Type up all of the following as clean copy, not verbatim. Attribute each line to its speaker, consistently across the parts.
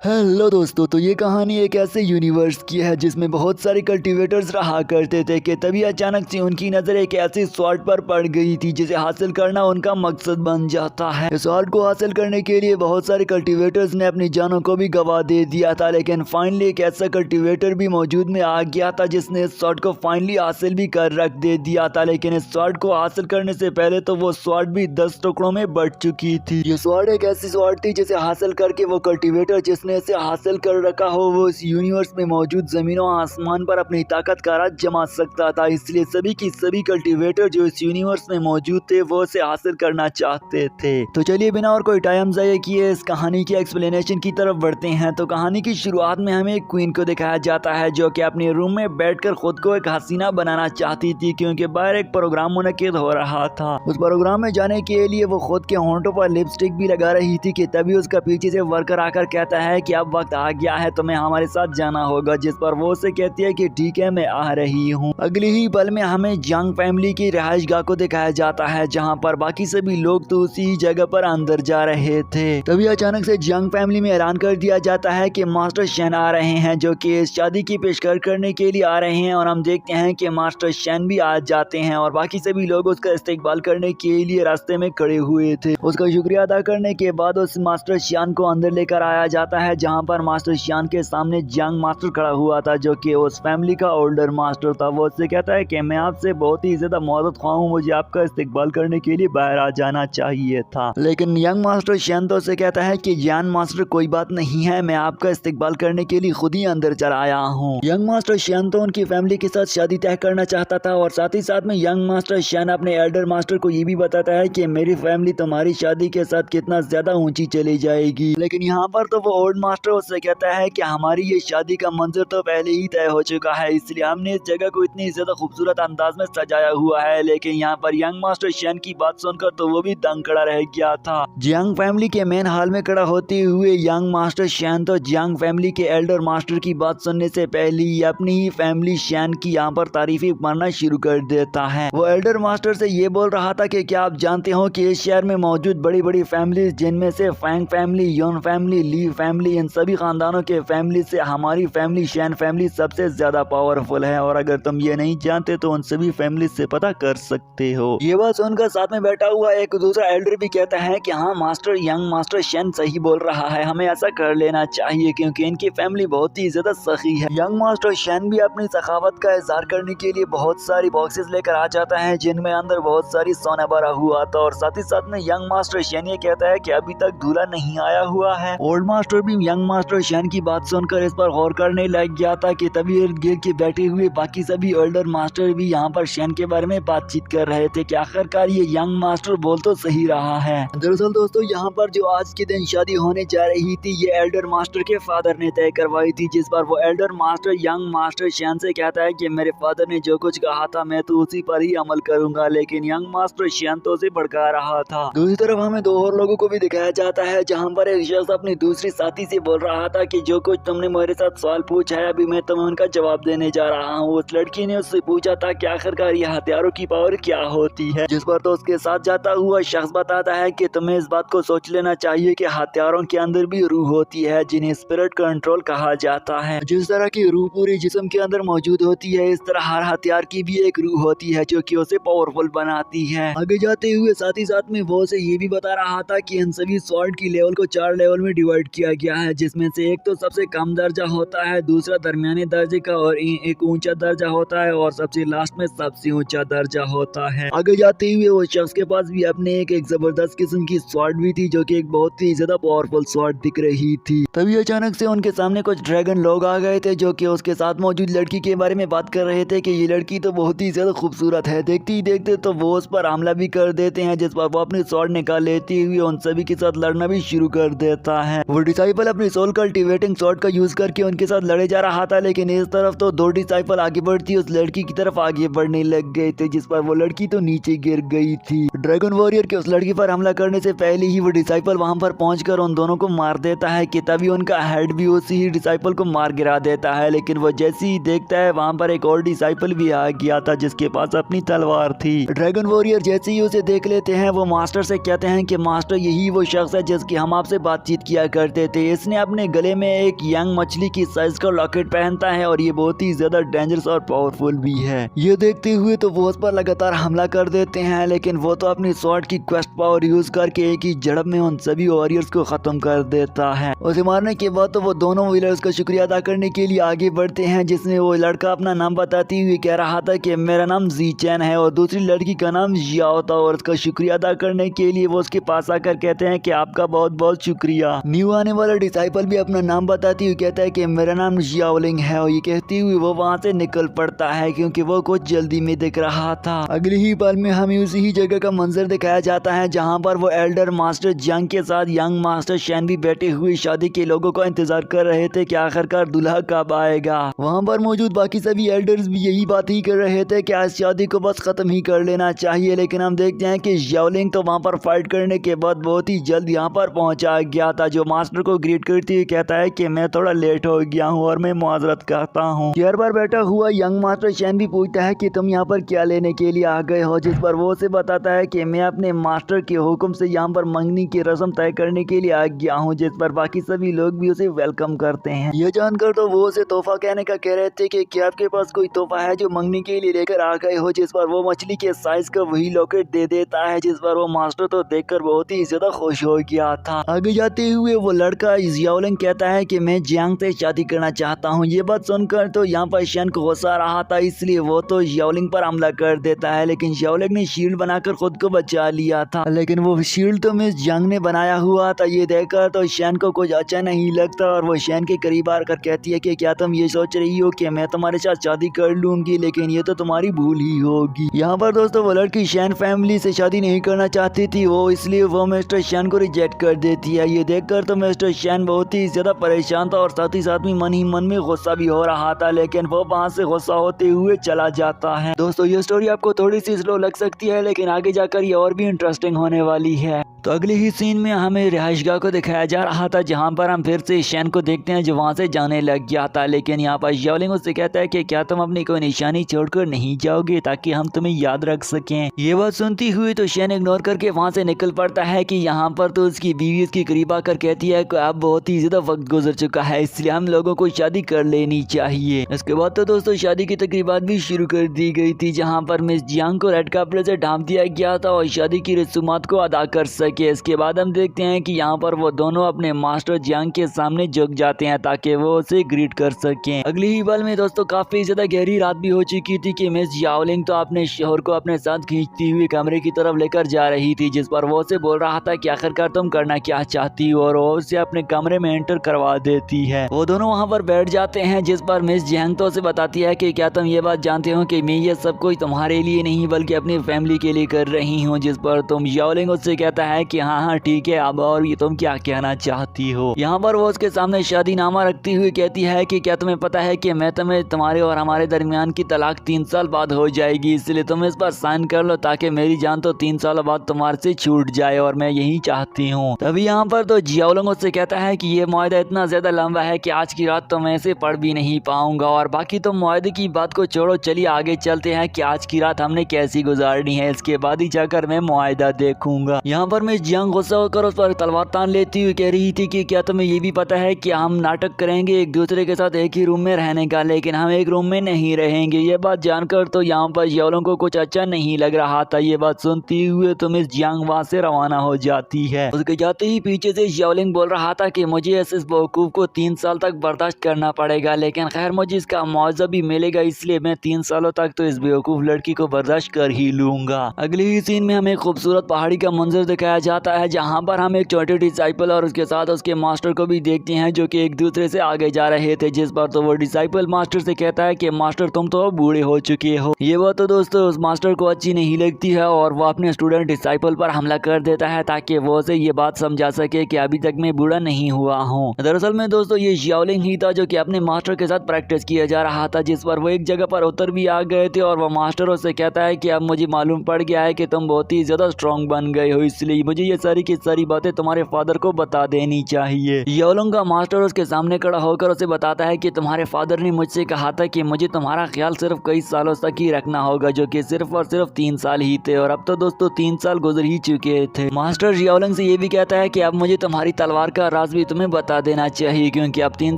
Speaker 1: Hello दोस्तों, तो ये कहानी एक ऐसे यूनिवर्स की है जिसमें बहुत सारे कल्टीवेटर्स रहा करते थे कि तभी अचानक से उनकी नज़र एक ऐसी स्वॉर्ड पर पड़ गई थी जिसे हासिल करना उनका मकसद बन जाता है। इस स्वॉर्ड को हासिल करने के लिए बहुत सारे कल्टीवेटर्स ने अपनी जानों को भी गवा दे दिया था, लेकिन फाइनली एक ऐसा कल्टीवेटर भी मौजूद में आ गया था जिसने इस स्वॉर्ड को फाइनली हासिल भी कर रख दे दिया था। लेकिन इस स्वॉर्ड को हासिल करने से पहले तो वो स्वॉर्ड भी 10 टुकड़ों में बट चुकी थी। ये स्वॉर्ड एक ऐसी स्वॉर्ड थी जिसे हासिल करके वो कल्टीवेटर जिसने इसे हासिल कर रखा हो वो इस यूनिवर्स में मौजूद जमीनों आसमान पर अपनी ताकत का राज जमा सकता था। इसलिए सभी की सभी कल्टीवेटर जो इस यूनिवर्स में मौजूद थे वो इसे हासिल करना चाहते थे। तो चलिए बिना और कोई टाइम ज़ाया किए इस कहानी की एक्सप्लेनेशन की तरफ बढ़ते हैं। तो कहानी की शुरुआत में हमें एक क्वीन को दिखाया जाता है जो कि अपने रूम में बैठकर खुद को एक हसीना बनाना चाहती थी, क्योंकि बाहर एक प्रोग्राम मुनक्किद हो रहा था। उस प्रोग्राम में जाने के लिए वो खुद के होंठों पर लिपस्टिक भी लगा रही थी कि तभी उसका पीछे से वर्कर आकर कहता है कि अब वक्त आ गया है, तुम्हें हमारे साथ जाना होगा। जिस पर वो उसे कहती है कि ठीक है, मैं आ रही हूँ। अगले ही पल में हमें जंग फैमिली की रिहाइशगाह को दिखाया जाता है जहाँ पर बाकी सभी लोग तो उसी जगह पर अंदर जा रहे थे। तभी अचानक से जंग फैमिली में ऐलान कर दिया जाता है कि मास्टर शैन आ रहे हैं, जो कि इस शादी की पेशकश करने के लिए आ रहे हैं। और हम देखते हैं कि मास्टर शैन भी आ जाते हैं और बाकी सभी लोग उसका इस्तकबाल करने के लिए रास्ते में खड़े हुए थे। उसका शुक्रिया अदा करने के बाद उस मास्टर शैन को अंदर लेकर आया जाता है जहाँ पर मास्टर शैन के सामने जंग मास्टर खड़ा हुआ था जो कि उस फैमिली का ओल्डर मास्टर था। वो उससे कहता है कि मैं आपसे बहुत ही ज्यादा मदद ख्वाह हूँ, मुझे आपका इस्तकबाल करने के लिए बाहर आ जाना चाहिए था। लेकिन यंग मास्टर शैन तो उसे कहता है कि जान मास्टर कोई बात नहीं है, मैं आपका इस्तकबाल करने के लिए खुद ही अंदर चला आया हूँ। यंग मास्टर शैन तो उनकी फैमिली के साथ शादी तय करना चाहता था और साथ ही साथ में यंग मास्टर शैन अपने एल्डर मास्टर को ये भी बताता है कि मेरी फैमिली तुम्हारी शादी के साथ कितना ज्यादा ऊंची चली जाएगी। लेकिन यहाँ पर तो वो ओल्ड मास्टर उससे कहता है कि हमारी ये शादी का मंजर तो पहले ही तय हो चुका है, इसलिए हमने इस जगह को इतनी ज्यादा खूबसूरत अंदाज में सजाया हुआ है। लेकिन यहाँ पर यंग मास्टर शैन की बात सुनकर तो वो भी दंग खड़ा रह गया था। जियांग फैमिली के मेन हॉल में खड़ा होते हुए यंग मास्टर शैन तो जियांग फैमिली के एल्डर मास्टर की बात सुनने से पहले ही अपनी ही फैमिली शैन की यहाँ पर तारीफें करना शुरू कर देता है। वो एल्डर मास्टर से ये बोल रहा था कि क्या आप जानते हो कि इस शहर में मौजूद बड़ी बड़ी फैमिली जिनमें से फैंग फैमिली, योन फैमिली, ली फैमिली, इन सभी खानदानों के फैमिली से हमारी फैमिली शैन फैमिली सबसे ज्यादा पावरफुल है। और अगर तुम ये नहीं जानते तो उन सभी फैमिली से पता कर सकते हो। ये बात सुनकर साथ में बैठा हुआ एक दूसरा एल्डर भी कहता है कि हाँ मास्टर, यंग मास्टर शैन सही बोल रहा है, हमें ऐसा कर लेना चाहिए क्योंकि इनकी फैमिली बहुत ही ज्यादा सखी है। यंग मास्टर शैन भी अपनी सखावत का इजहार करने के लिए बहुत सारी बॉक्सेस लेकर आ जाता है जिनमें अंदर बहुत सारी सोना भरा हुआ था। और साथ ही साथ में यंग मास्टर शैन ये कहता है कि अभी तक दूल्हा नहीं आया हुआ है। ओल्ड मास्टर भी यंग मास्टर शैन की बात सुनकर इस पर गौर करने लग गया था कि तभी इर्द गिर्द के बैठे हुए बाकी सभी ओल्डर मास्टर भी यहाँ पर शैन के बारे में बातचीत कर रहे थे कि आखिरकार ये यंग मास्टर बोल तो सही रहा है। दरअसल दोस्तों यहाँ पर जो आज के दिन शादी होने जा रही थी ये एल्डर मास्टर के फादर ने तय करवाई थी, जिस पर वो एल्डर मास्टर यंग मास्टर शैन से कहता है कि मेरे फादर ने जो कुछ कहा था मैं तो उसी पर ही अमल करूंगा। लेकिन यंग मास्टर शैन तो उसे भड़का रहा था। दूसरी तरफ हमें दो और लोगों को भी दिखाया जाता है जहाँ पर एक शख्स अपनी दूसरी साथी से बोल रहा था कि जो कुछ तुमने मेरे साथ सवाल पूछा है अभी मैं तुम्हें उनका जवाब देने जा रहा हूँ। उस लड़की ने उससे पूछा था कि आखिरकार ये हथियारों की पावर क्या होती है, जिस पर तो उसके साथ जाता हुआ शख्स बताता है कि तुम्हें इस बात को सोच लेना चाहिए कि हथियारों के अंदर भी रूह होती है जिन्हें स्पिरिट कंट्रोल कहा जाता है। जिस तरह की रूह पूरे जिस्म के अंदर मौजूद होती है इस तरह हर हथियार की भी एक रूह होती है जो कि उसे पावरफुल बनाती है। आगे जाते हुए साथ ही साथ में वो उसे ये भी बता रहा था कि इन सभी स्वॉर्ड की लेवल को 4 लेवल में डिवाइड किया गया है, जिसमें से एक तो सबसे कम दर्जा होता है, दूसरा दरमियाने दर्जे का और एक ऊंचा दर्जा होता है और सबसे लास्ट में सबसे ऊंचा दर्जा होता है। आगे जाते हुए वो शख्स के पास भी अपने एक जबरदस्त किस्म की स्वॉर्ड भी थी जो कि एक बहुत ही ज्यादा पावरफुल स्वॉर्ड दिख रही थी। तभी अचानक से उनके सामने कुछ ड्रैगन लोग आ गए थे जो कि उसके साथ मौजूद लड़की के बारे में बात कर रहे थे कि ये लड़की तो बहुत ही ज्यादा खूबसूरत है। देखते ही देखते तो वो उस पर हमला भी कर देते हैं, जिस पर वो अपनी स्वॉर्ड निकाल लेती हुई उन सभी के साथ लड़ना भी शुरू कर देता है। वो डिसाइपल अपनी सोल कल्टीवेटिंग स्वॉर्ड का यूज करके उनके साथ लड़े जा रहा था, लेकिन इस तरफ तो 2 डिसाइपल आगे बढ़ती उस लड़की की तरफ आगे बढ़ने लग गए थे, जिस पर वो लड़की तो नीचे गिर गई थी। ड्रैगन वॉरियर के उस लड़की पर हमला करने से पहले ही वो डिसाइपल वहां पर पहुंचकर उन दोनों को मार देता है कि तभी उनका हेड भी उसी ही डिसाइपल को मार गिरा देता है। लेकिन वो जैसे ही देखता है वहां पर एक और डिसाइपल भी आ गया था जिसके पास अपनी तलवार थी। ड्रैगन वॉरियर जैसे ही उसे देख लेते हैं वो मास्टर से कहते हैं कि मास्टर यही वो शख्स है जिसकी हम आपसे बातचीत किया करते थे। इसने अपने गले में एक यंग मछली की साइज का लॉकेट पहनता है और ये बहुत ही ज्यादा डेंजरस और पावरफुल भी है। ये देखते हुए तो वो उस पर लगातार हमला कर देते हैं, लेकिन वो तो अपनी स्वॉर्ड की क्वेस्ट पावर यूज करके एक ही झड़प में उन सभी वॉरियर्स को खत्म कर देता है। उसे मारने के बाद तो वो दोनों व्हीलर्स का शुक्रिया अदा करने के लिए आगे बढ़ते हैं, जिसमें वो लड़का अपना नाम बताते हुए कह रहा था कि मेरा नाम जी चैन है और दूसरी लड़की का नाम जियाओ था, और उसका शुक्रिया अदा करने के लिए वो उसके पास आकर कहते हैं कि आपका बहुत बहुत शुक्रिया। न्यू आने वाला डिसाइपल भी अपना नाम बताते हुए कहता है कि मेरा नाम जियाओलिंग है, और ये कहते हुए वो वहाँ से निकल पड़ता है क्योंकि वो कुछ जल्दी में दिख रहा था। अगले ही पल में हमें उसी ही जगह का मंजर दिखाया जाता है जहाँ पर वो एल्डर मास्टर जंग के साथ यंग मास्टर शैन भी बैठे हुए शादी के लोगों का इंतजार कर रहे थे कि आखिरकार दूल्हा कब आएगा। वहाँ पर मौजूद बाकी सभी एल्डर्स भी यही बात ही कर रहे थे कि आज शादी को बस खत्म ही कर लेना चाहिए, लेकिन हम देखते हैं कि जियाओलिंग तो वहाँ पर फाइट करने के बाद बहुत ही जल्द यहाँ पर पहुँचा गया था, जो मास्टर को ग्रीट करते हुए कहता है कि मैं थोड़ा लेट हो गया हूँ और मैं मुआजरत करता हूँ। चेयर पर बैठा हुआ यंग मास्टर शैन भी पूछता है कि तुम यहाँ पर क्या लेने के लिए आ गए हो, जिस पर वो उसे बताता है कि मैं अपने मास्टर के हुक्म से यहाँ पर मंगनी की रस्म तय करने के लिए आ गया हूँ, जिस पर बाकी सभी लोग भी उसे वेलकम करते हैं। ये जानकर तो वो उसे तोहफा कहने का कह रहे थे कि क्या आपके पास कोई तोहफा है जो मंगनी के लिए लेकर आ गए हो, जिस पर वो मछली के साइज का वही लॉकेट दे देता है, जिस पर वो मास्टर तो देखकर बहुत ही ज्यादा खुश हो गया था। आगे जाते हुए वो लड़का जियाओलिंग कहता है कि मैं जियांग से शादी करना चाहता हूँ। ये बात सुनकर तो यहाँ पर शैन को गुस्सा रहा था, इसलिए वो तो जियाओलिंग पर हमला कर देता है, लेकिन जियाओलिंग ने शील्ड बनाकर खुद को बचा लिया था। लेकिन वो शील्ड तो मिस जियांग ने बनाया हुआ था। ये देखकर तो शैन को कुछ अच्छा नहीं लगता और वो शैन के करीब आकर कहती है कि क्या तुम ये सोच रही हो कि मैं तुम्हारे साथ शादी कर लूंगी, लेकिन ये तो तुम्हारी भूल ही होगी। यहाँ पर दोस्तों वो लड़की शैन फैमिली से शादी नहीं करना चाहती थी, वो इसलिए वो मिस्टर शैन को रिजेक्ट कर देती है। ये देखकर तो मिस्टर शैन बहुत ही ज्यादा परेशान था और साथ ही मन ही मन में गुस्सा भी हो रहा था, लेकिन वो वहाँ से गुस्सा होते हुए चला जाता है। दोस्तों ये स्टोरी आपको थोड़ी सी स्लो लग सकती है, लेकिन आगे जाकर ये और भी इंटरेस्टिंग होने वाली है। तो अगले ही सीन में हमें रिहाइशगाह को दिखाया जा रहा था, जहाँ पर हम फिर से शैन को देखते हैं जो वहाँ से जाने लग गया था, लेकिन यहाँ पर जियाओलिंग उससे कहता है कि क्या तुम अपनी कोई निशानी छोड़कर नहीं जाओगे ताकि हम तुम्हें याद रख सकें। ये बात सुनती हुई तो शैन इग्नोर करके वहाँ से निकल पड़ता है कि यहाँ पर तो उसकी बीवी उसके करीब आकर कहती है कि अब बहुत ही ज्यादा वक्त गुजर चुका है, इसलिए हम लोगों को शादी कर लेनी चाहिए। इसके बाद तो दोस्तों शादी की तकरीबात भी शुरू कर दी गई थी, जहाँ पर मिस जियांग को रेड कपड़े से ढांप दिया गया था और शादी की रस्मात को अदा कर सके। इसके बाद हम देखते हैं कि यहाँ पर वो दोनों अपने मास्टर जियांग के सामने झुक जाते हैं ताकि वो उसे ग्रीट कर सकें। अगली ही पल में दोस्तों काफी ज्यादा गहरी रात भी हो चुकी थी कि मिस जियाओलिंग तो अपने शोहर को अपने साथ खींचती हुई कमरे की तरफ लेकर जा रही थी, जिस पर वो उसे बोल रहा था कि आखिरकार तुम करना क्या चाहती हो, और वो उसे अपने कमरे में एंटर करवा देती है। वो दोनों वहाँ पर बैठ जाते हैं, जिस पर मिस जियांग तो उसे बताती है कि क्या तुम ये बात जानते हो कि मैं ये सब कुछ तुम्हारे लिए नहीं बल्कि अपनी फैमिली के लिए कर रही हूँ, जिस पर तुम जियाओलिंग उससे कहता है कि हाँ ठीक है, अब और ये तुम क्या कहना चाहती हो। यहाँ पर वो उसके सामने शादीनामा रखती हुई कहती है कि क्या तुम्हें पता है कि मैं तुम्हें तुम्हारे और हमारे दरमियान की तलाक 3 साल बाद हो जाएगी, इसलिए तुम इस पर साइन कर लो ताकि मेरी जान तो 3 साल बाद तुम्हारे से छूट जाए और मैं यही चाहती हूँ। तभी यहाँ पर तो जियाओलिंग उससे कहता है कि ये मुआहदा इतना ज्यादा लंबा है कि आज की रात तो मैं इसे पढ़ भी नहीं पाऊंगा, और बाकी तुम मुआहदे की बात को छोड़ो, चलिए आगे चलते हैं कि आज की रात हमने कैसी गुजारनी है, इसके बाद ही जाकर मैं मुआहदा देखूंगा। यहाँ पर मैं जियांग गुस्सा होकर उस पर तलवार तान लेती हुई कह रही थी कि क्या तुम्हें ये भी पता है कि हम नाटक करेंगे एक दूसरे के साथ एक ही रूम में रहने का, लेकिन हम एक रूम में नहीं रहेंगे। ये बात जानकर तो यहाँ पर जियाओलिंग को कुछ अच्छा नहीं लग रहा था। ये बात सुनती हुए तो मिस जियांग वहाँ से रवाना हो जाती है। उसके जाते ही पीछे से जियाओलिंग बोल रहा था कि मुझे इस बेवकूफ को 3 साल तक बर्दाश्त करना पड़ेगा, लेकिन खैर मुझे इसका मुआवजा भी मिलेगा, इसलिए मैं 3 सालों तक तो इस बेवकूफ लड़की को बर्दाश्त कर ही लूंगा। अगले ही सीन में हमें खूबसूरत पहाड़ी का मंजर दिखाया जाता है, जहाँ पर हम एक छोटे डिसाइपल और उसके साथ उसके मास्टर को भी देखते हैं जो कि एक दूसरे से आगे जा रहे थे, जिस पर तो वो डिसाइपल मास्टर से कहता है कि मास्टर तुम तो बूढ़े हो चुके हो। ये बात तो दोस्तों उस मास्टर को अच्छी नहीं लगती है और वो अपने स्टूडेंट डिसाइपल पर हमला कर देता है ताकि वो उसे ये बात समझा सके कि अभी तक मैं बूढ़ा नहीं हुआ हूँ। दरअसल में दोस्तों ये जियाओलिंग ही था जो कि अपने मास्टर के साथ प्रैक्टिस किया जा रहा था, जिस पर वो एक जगह पर उतर भी आ गए थे और वो मास्टर उससे कहता है कि अब मुझे मालूम पड़ गया है कि तुम बहुत ही ज्यादा स्ट्रॉन्ग बन गए हो, इसलिए मुझे ये सारी की सारी बातें तुम्हारे फादर को बता देनी चाहिए। जियाओलिंग का मास्टर उसके सामने खड़ा होकर उसे बताता है कि तुम्हारे फादर ने मुझसे कहा था कि मुझे तुम्हारा ख्याल सिर्फ कई सालों तक ही रखना होगा, जो कि सिर्फ और सिर्फ 3 साल ही थे, और अब तो दोस्तों 3 साल गुजर ही चुके थे। मास्टर जियाओलिंग से ये भी कहता है कि अब मुझे तुम्हारी तलवार का राज भी तुम्हें बता देना चाहिए, क्योंकि अब 3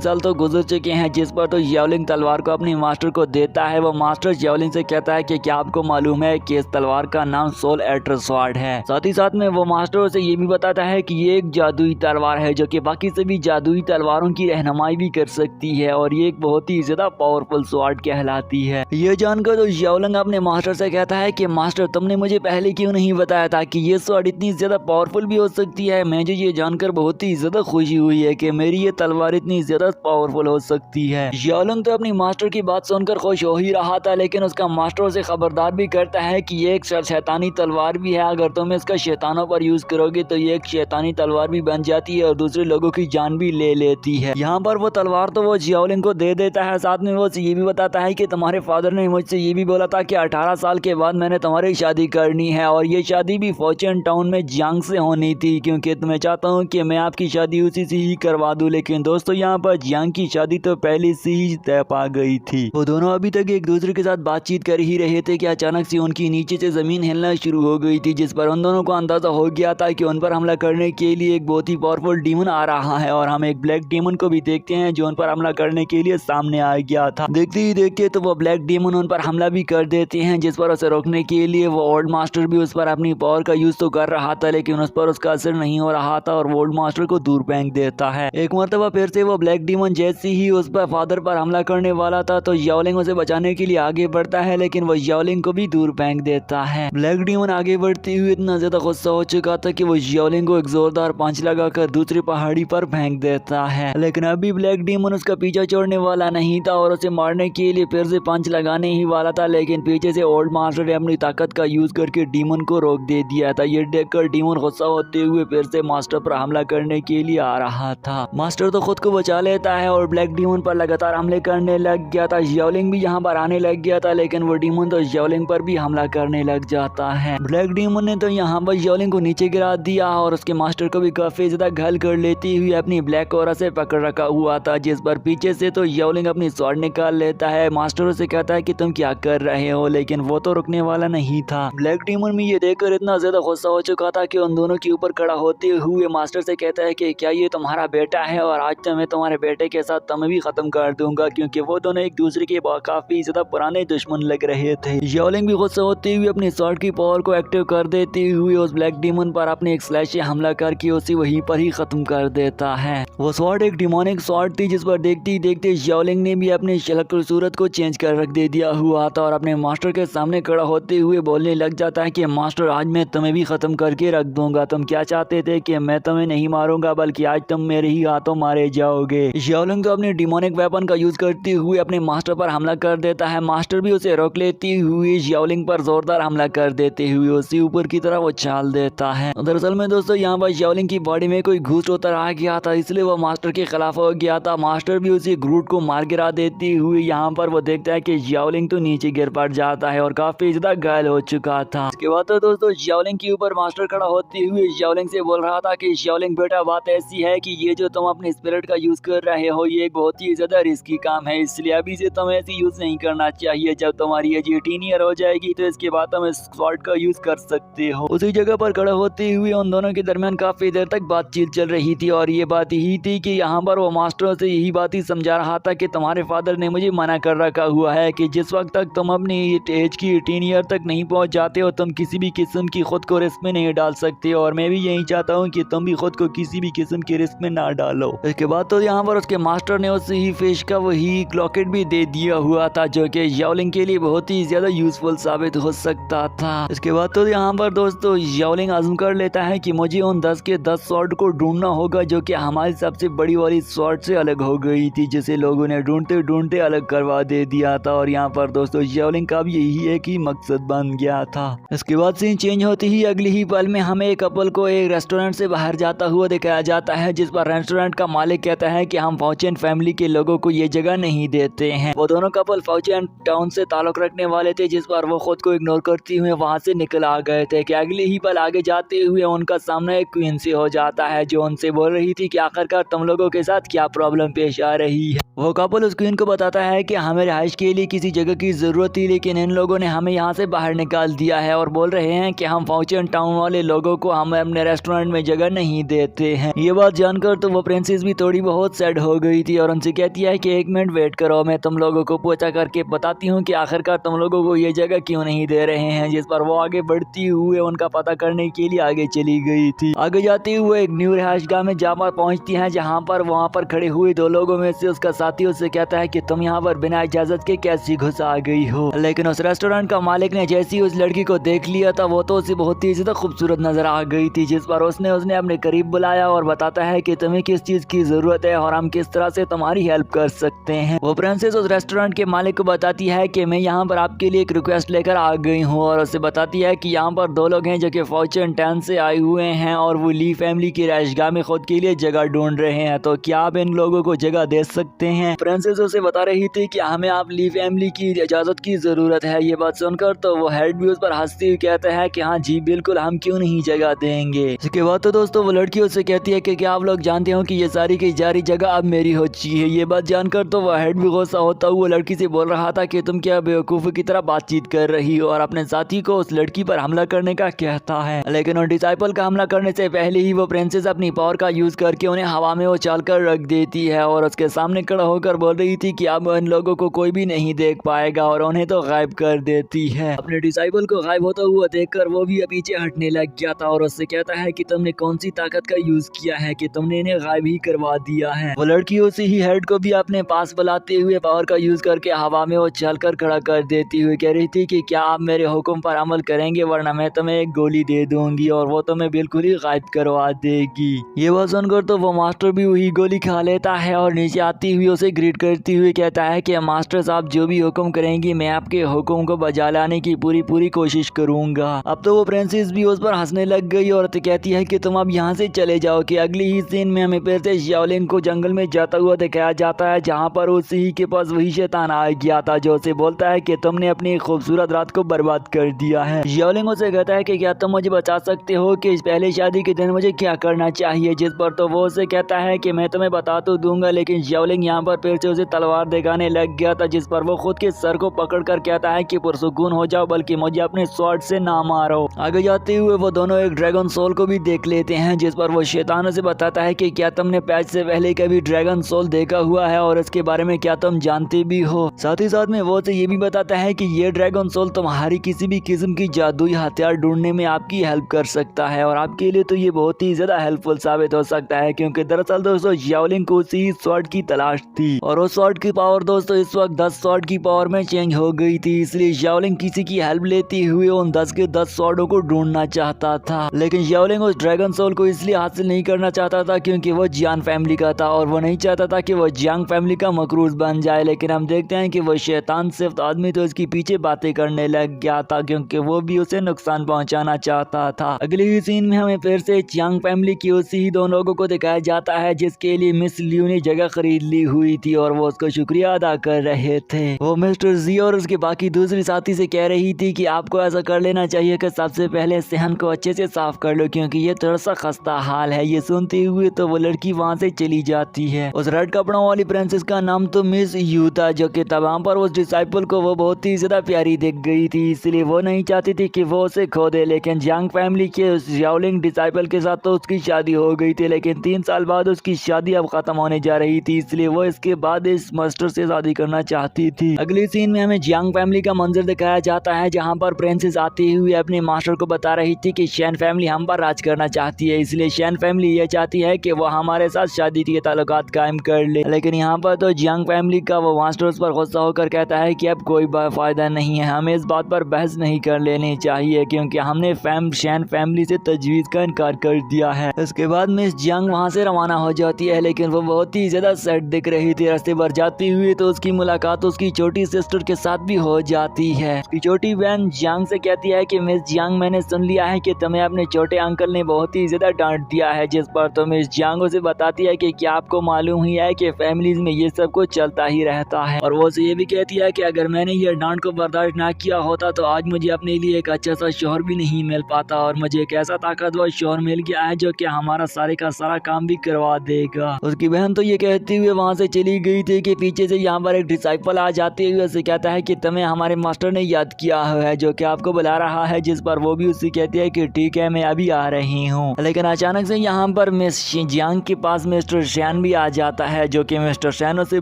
Speaker 1: साल तो गुजर चुके हैं। जिस पर तो याओलिंग तलवार को अपने मास्टर को देता है। वो मास्टर याओलिंग से कहता है कि क्या आपको मालूम है कि इस तलवार का नाम सोल एटर स्वॉर्ड है। साथ ही साथ में वो मास्टर उसे ये भी बताता है कि ये एक जादुई तलवार है जो कि बाकी सभी जादुई तलवारों की रहनुमाई भी कर सकती है और ये एक बहुत ही ज्यादा पावरफुल स्वॉर्ड कहलाती है। ये जानकर तो याओलिंग अपने मास्टर से कहता है कि मास्टर तुमने मुझे पहले क्यों नहीं बताया था कि ये स्वॉर्ड इतनी ज्यादा पावरफुल भी हो सकती है। मुझे ये जानकर बहुत ही ज्यादा खुशी हुई है कि मेरी ये तलवार इतनी ज्यादा पावरफुल हो सकती है। याओलिंग तो अपनी मास्टर की बात सुनकर खुश हो ही रहा था, लेकिन उसका मास्टर उसे खबरदार भी करता है कि ये एक शैतानी तलवार भी है। अगर तुम इसका शैतानों पर यूज करोगे तो ये एक शैतानी तलवार भी बन जाती है और दूसरे लोगों की जान भी ले लेती है। यहाँ पर वो तलवार तो वो याओलिंग को दे देता है। साथ में वो ये भी बताता है कि तुम्हारे फादर ने मुझसे ये भी बोला था कि 18 साल के बाद मैंने तुम्हारी शादी करनी है और ये शादी भी फॉर्चून टाउन में जियांग से होनी थी, क्योंकि मैं चाहता हूँ कि मैं आपकी शादी उसी से ही करवा दूं। लेकिन दोस्तों यहाँ पर जियांग की शादी तो पहले से ही तय पा गई थी। वो दोनों अभी तक एक दूसरे के साथ बातचीत कर ही रहे थे कि अचानक से उनकी नीचे से जमीन हिलना शुरू हो गई थी, जिस पर उन दोनों को अंदाजा हो गया था कि उन पर हमला करने के लिए एक बहुत ही पावरफुल डीमन आ रहा है। और हम एक ब्लैक डीमन को भी देखते हैं जो उन पर हमला करने के लिए सामने आ गया था। देखते ही देखते तो वो ब्लैक डीमन उन पर हमला भी कर देते हैं, जिस पर उसे रोकने के लिए वो ओल्ड मास्टर भी उस पर अपनी पावर का यूज तो कर रहा था, लेकिन उस पर उसका असर नहीं हो रहा था और ओल्ड मास्टर को दूर फेंक देता है। एक मरतबा फिर से वो ब्लैक डीमन जैसे ही उस पर फादर पर हमला करने वाला था तो याओलिंग उसे बचाने के लिए आगे बढ़ता है, लेकिन वो याओलिंग को भी दूर फेंक देता है। ब्लैक डीमन आगे बढ़ते हुए इतना ज्यादा गुस्सा हो चुका था कि वो याओलिंग को एक जोरदार पंच लगाकर दूसरी पहाड़ी पर फेंक देता है, लेकिन अभी ब्लैक डीमन उसका पीछा छोड़ने वाला नहीं था और उसे मारने के लिए फिर से पंच लगाने ही वाला था, लेकिन पीछे से ओल्ड मास्टर ने अपनी ताकत का यूज करके डीमन को रोक दे दिया था। ये देखकर डीमन गुस्सा होते हुए फिर से मास्टर पर हमला करने के लिए आ रहा था। मास्टर तो खुद को बचा लेता है और ब्लैक डीमन पर लगातार हमले करने लग गया था। याओलिंग भी यहाँ पर आने लग गया था, लेकिन वो डीमन तो याओलिंग पर भी हमला करने लग जाता है। ब्लैक डीमन ने तो यहाँ पर याओलिंग को नीचे गिरा दिया और उसके मास्टर को भी काफी ज्यादा घायल कर लेती हुई अपनी ब्लैक ऑरा से पकड़ रखा हुआ था, जिस पर पीछे से तो याओलिंग अपनी स्वॉर्ड निकाल लेता है। मास्टर उसे कहता है कि तुम क्या कर रहे हो, लेकिन वो तो रुकने वाला नहीं था। ब्लैक डीमन में ये देखकर इतना ज्यादा गुस्सा हो चुका था कि उन दोनों के ऊपर खड़ा होते हुए मास्टर से कहता है कि क्या ये तुम्हारा बेटा है और आज तो मैं तुम्हारे बेटे के साथ तुम्हें भी खत्म कर दूंगा, क्योंकि वो दोनों एक दूसरे के काफी ज्यादा पुराने दुश्मन लग रहे थे। याओलिंग भी गुस्सा होते हुए अपनी स्वॉर्ड की पावर को एक्टिव कर देते हुए उस ब्लैक डीमन पर अपने एक स्लैश से हमला करके उसे वहीं पर ही खत्म कर देता है। वो स्वॉर्ड एक डिमोनिक स्वॉर्ड थी, जिस पर देखते ही देखते याओलिंग ने भी अपनी शक्ल सूरत को चेंज कर रख दे दिया हुआ था और अपने मास्टर के सामने खड़ा होते हुए बोलने लग जाता है कि मास्टर आज मैं तुम्हें भी खत्म करके रख दूंगा। तुम क्या चाहते थे कि मैं तुम्हें नहीं मारूंगा, बल्कि आज तुम मेरे ही हाथों मारे जाओगे। याओलिंग तो अपने डिमोनिक वेपन का यूज करते हुए अपने मास्टर पर हमला कर देता है। मास्टर भी उसे रोक लेते हुए याओलिंग पर जोरदार हमला कर देते हुए उसी ऊपर की तरफ वो चाल देता है। दरअसल में दोस्तों यहाँ पर याओलिंग की बॉडी में कोई घूस उतर आ गया था, इसलिए वो मास्टर के खिलाफ हो गया था। मास्टर भी उसी ग्रूट को मार गिरा देते हुए यहाँ पर वो देखता है कि याओलिंग तो नीचे गिर पड़ जाता है और काफी ज्यादा घायल हो चुका था। इसके बाद तो दोस्तों याओलिंग के ऊपर मास्टर खड़ा होते हुए याओलिंग से बोल रहा था कि याओलिंग बेटा बात ऐसी है कि ये जो तुम अपने स्पिरिट का यूज कर रहे हो ये एक बहुत ही ज्यादा रिस्की काम है, इसलिए अभी से तुम्हें ऐसी यूज नहीं करना चाहिए। जब तुम्हारी एज 18 ईयर हो जाएगी तो इसके बाद तुम स्वॉर्ड का यूज कर सकते हो। उसी जगह पर खड़ा होते हुए उन दोनों के दरमियान काफी देर तक बातचीत चल रही थी और ये बात यही थी कि यहाँ पर वो मास्टरों से यही बात ही समझा रहा था कि तुम्हारे फादर ने मुझे मना कर रखा हुआ है कि जिस वक्त तक तुम अपनी एज की 18 ईयर तक नहीं पहुंच जाते हो तुम किसी भी किस्म की खुद को रिस्क में नहीं डाल सकते, और मैं भी यही चाहता हूँ कि तुम भी खुद को किसी भी किस्म की रिस्क में ना डालो। इसके बाद तो यहाँ पर उसके मास्टर ने उसे ही फिश का वही लॉकेट भी दे दिया हुआ था जो कि याओलिंग के लिए बहुत ही ज्यादा यूजफुल साबित हो सकता था। इसके बाद तो यहाँ पर दोस्तों याओलिंग आज़म कर लेता है कि मुझे उन 10 के 10 स्वॉर्ड को ढूंढना होगा जो कि हमारी सबसे बड़ी वाली स्वॉर्ड से अलग हो गई थी, जिसे लोगों ने ढूंढते ढूंढते अलग करवा दे दिया था। और यहाँ पर दोस्तों याओलिंग का भी यही एक ही मकसद बन गया था। इसके बाद सीन चेंज होती ही अगली ही पल में हमें एक कपल को एक रेस्टोरेंट से बाहर जाता हुआ दिखाया जाता है, जिस पर रेस्टोरेंट का मालिक कहता है कि हम फॉर्चून फैमिली के लोगों को ये जगह नहीं देते हैं। वो दोनों कपल फॉर्चून टाउन से ताल्लुक रखने वाले थे, जिस पर वो खुद को इग्नोर करती हुए वहां से निकल आ गए थे कि अगले ही पल आगे जाते हुए उनका सामना एक क्वीन से हो जाता है जो उनसे बोल रही थी कि आखिरकार तुम लोगों के साथ क्या प्रॉब्लम पेश आ रही है। वो कपल उस क्वीन को बताता है कि हमें रिहाइश के लिए किसी जगह की जरूरत थी, लेकिन इन लोगों ने हमें यहाँ से बाहर निकाल दिया है और बोल रहे हैं कि हम फॉर्चून टाउन वाले लोगों को हम अपने रेस्टोरेंट में जगह नहीं देते हैं। ये ये बात जानकर तो वो प्रिंसेस भी थोड़ी बहुत सैड हो गई थी और उनसे कहती है कि 1 मिनट वेट करो, मैं तुम लोगों को पूछा करके बताती हूँ कि आखिरकार तुम लोगों को ये जगह क्यों नहीं दे रहे हैं। जिस पर वो आगे बढ़ती हुए उनका पता करने के लिए आगे चली गई थी। आगे जाते हुए एक न्यू रिहाइशगाह में जहाँ पर पहुँचती है, जहाँ पर वहाँ पर खड़े हुए 2 लोगों में से उसका साथी उससे कहता है कि तुम यहाँ पर बिना इजाजत के कैसी घुस आ गई हो। लेकिन उस रेस्टोरेंट का मालिक ने जैसे ही उस लड़की को देख लिया था वो तो उसे बहुत ही ज्यादा खूबसूरत नजर आ गई थी। जिस पर उसने अपने करीब बुलाया और बताता है कि तुम्हें किस चीज की जरूरत है और हम किस तरह से तुम्हारी हेल्प कर सकते हैं। वो प्रिंसेस उस रेस्टोरेंट के मालिक को बताती है कि मैं यहाँ पर आपके लिए एक रिक्वेस्ट लेकर आ गई हूँ और उसे बताती है कि यहाँ पर 2 लोग हैं जो कि फॉर्चून 10 से आए हुए हैं और वो ली फैमिली की रिहाइशगाह में खुद के लिए जगह ढूंढ रहे हैं, तो क्या आप इन लोगों को जगह दे सकते हैं। प्रिंसेस उसे बता रही थी कि हमें आप ली फैमिली की इजाजत की जरूरत है। ये बात सुनकर तो वो हेड भी उस पर हंसते हुए कहता है कि हाँ जी बिल्कुल, हम क्यों नहीं जगह देंगे। इसके बाद तो दोस्तों वो लड़की उससे कहती है कि क्या आप लोग जानते हो कि ये सारी की जारी जगह अब मेरी हो चुकी है। ये बात जानकर तो वह हेड भी गुस्सा होता हुआ लड़की से बोल रहा था कि तुम क्या बेवकूफ़ की तरह बातचीत कर रही हो और अपने साथी को उस लड़की पर हमला करने का कहता है। लेकिन उन डिसाइपल का हमला करने से पहले ही वो प्रिंसेस अपनी पावर का यूज करके उन्हें हवा में उछाल कर रख देती है और उसके सामने खड़ा होकर बोल रही थी कि अब इन लोगों को कोई भी नहीं देख पाएगा और उन्हें तो गायब कर देती है। अपने डिसाइपल को गायब होता हुआ देखकर वो भी पीछे हटने लग गया था और उससे कहता है कि तुमने कौन सी ताकत का यूज किया है कि तुमने इन्हें गायब ही करवा दिया है। वो लड़की उसी ही हेड को भी अपने पास बुलाते हुए पावर का यूज करके हवा में उछाल कर खड़ा कर देती हुई कह रही थी कि क्या आप मेरे हुक्म पर अमल करेंगे वरना मैं तुम्हें एक गोली दे दूंगी और वो तुम्हें बिल्कुल ही गायब करवा देगी। ये बात सुनकर तो वो मास्टर भी वही गोली खा लेता है और नीचे आती हुई उसे ग्रीट करती हुई कहता है कि मास्टर साहब जो भी हुक्म करेंगी मैं आपके हुक्म को बजा लाने की पूरी कोशिश करूंगा। अब तो वो प्रिंसेस भी उस पर हंसने लग गई और तो कहती है कि तुम अब यहाँ से चले जाओ। कि अगली ही सीन में हमें फिर से शाओलिन को जंगल में जाता हुआ दिखाया जाता है, जहाँ पर उसी के पास वही शैतान आ गया था जो उसे बोलता है कि तुमने अपनी खूबसूरत रात को बर्बाद कर दिया है। शाओलिन उसे कहता है कि क्या तुम मुझे बता सकते हो कि पहले शादी के दिन मुझे क्या करना चाहिए। जिस पर तो वो उसे कहता है कि मैं तुम्हें बता तो दूंगा, लेकिन शाओलिन यहाँ पर फिर से उसे तलवार दिखाने लग गया था। जिस पर वो खुद के सर को पकड़ कर कहता है कि पुरसुकून हो जाओ, बल्कि मुझे अपने स्वॉर्ड से ना मारो। आगे जाते हुए वो दोनों एक ड्रैगन सोल को भी देख लेते हैं, जिस पर वो शैतान से बताता है कि क्या तुमने पैच से पहले कभी ड्रैगन सोल देखा हुआ है और इसके बारे में क्या तुम जानते भी हो। साथ ही साथ में वो उसे ये भी बताता है कि ये ड्रैगन सोल तुम्हारी किसी भी किस्म की जादुई हथियार ढूंढने में आपकी हेल्प कर सकता है और आपके लिए तो ये बहुत ही ज्यादा हेल्पफुल साबित हो सकता है, क्योंकि दरअसल दोस्तों शाओलिन को उसी स्वॉर्ड की तलाश थी और उस स्वॉर्ड की पावर दोस्तों इस वक्त 10 स्वॉर्ड की पावर में चेंज हो गई थी। इसलिए शाओलिन किसी की हेल्प लेते हुए उन 10 के 10 स्वॉर्डों को ढूंढना चाहता था। लेकिन शाओलिन उस ड्रैगन सोल को इसलिए हासिल नहीं करना चाहता था क्योंकि वो जियान फैमिली का था और वो नहीं चाहता था कि वो जियांग फैमिली का मकरूज बन जाए। लेकिन हम देखते हैं कि वो शैतान सिर्फ आदमी तो उसके पीछे बातें करने लग गया था, क्योंकि वो भी उसे नुकसान पहुंचाना चाहता था। अगली ही सीन में हमें फिर से जियांग फैमिली की उसी ही 2 लोगों को दिखाया जाता है जिसके लिए मिस लियू ने जगह खरीद ली हुई थी और वो उसको शुक्रिया अदा कर रहे थे। वो मिस्टर जी और उसके बाकी दूसरी साथी से कह रही थी कि आपको ऐसा कर लेना चाहिए कि सबसे पहले सहन को अच्छे से साफ कर लो, क्योंकि ये थोड़ा सा खस्ता हाल है। ये सुनते हुए तो वो लड़की वहाँ से चली जाती है। उस रेड कपड़ों वाली प्रिंसेस का नाम तो मिस यू था, जो कि तमाम पर उस डिसाइपल को वो बहुत ही ज्यादा प्यारी दिख गई थी, इसलिए वो नहीं चाहती थी कि वो उसे खो दे। लेकिन जियांग फैमिली के उस शाओलिन डिसाइपल के साथ तो उसकी शादी हो गई थी, लेकिन 3 साल बाद उसकी शादी अब खत्म होने जा रही थी, इसलिए वो इसके बाद इस मास्टर से शादी करना चाहती थी। अगली सीन में हमें जियांग फैमिली का मंजर दिखाया जाता है, जहाँ पर प्रिंसेस आती हुई अपने मास्टर को बता रही थी कि शैन फैमिली हम पर राज करना चाहती है, इसलिए शैन फैमिली ये चाहती है कि वो हमारे साथ शादी के ताल्लुकात कायम कर ले। लेकिन यहाँ पर तो जियांग फैमिली का वो मास्टर्स पर गुस्सा होकर कहता है कि अब कोई फायदा नहीं है, हमें इस बात पर बहस नहीं कर लेनी चाहिए, क्योंकि हमने शैन फैमिली से तजवीज़ का इनकार कर दिया है। इसके बाद मिस जियांग वहाँ से रवाना हो जाती है, लेकिन वो बहुत ही ज्यादा सैड दिख रही थी। रास्ते भर जाती हुई तो उसकी मुलाकात उसकी छोटी सिस्टर के साथ भी हो जाती है। उसकी छोटी बहन जियांग से कहती है कि मिस जियांग, मैंने सुन लिया है कि तुम्हें अपने छोटे अंकल ने बहुत ही ज्यादा डांट दिया है। जिस पर तो मिस जियांग उसे बताती है कि क्या आपको मालूम ही है कि फैमिलीज में ये सब कुछ चलता ही रहता है, और वो उसे ये भी कहती है कि अगर मैंने ये डांट को बर्दाश्त ना किया होता तो आज मुझे अपने लिए एक अच्छा सा शोहर भी नहीं मिल पाता, और मुझे एक ऐसा ताकतवर शोहर मिल गया है जो कि हमारा सारे का सारा काम भी करवा देगा। उसकी बहन तो ये कहती हुए वहाँ से चली गई थी कि पीछे से यहाँ पर एक डिसाइपल आ जाते हुए उसे कहता है कि तुम्हें हमारे मास्टर ने याद किया है जो कि आपको बुला रहा है। जिस पर वो भी उसे कहती है कि ठीक है, मैं अभी आ रही हूँ। लेकिन अचानक से यहाँ पर मिस जियांग के पास मिस्टर शैन भी आ जाता है, जो कि मिस्टर शैन से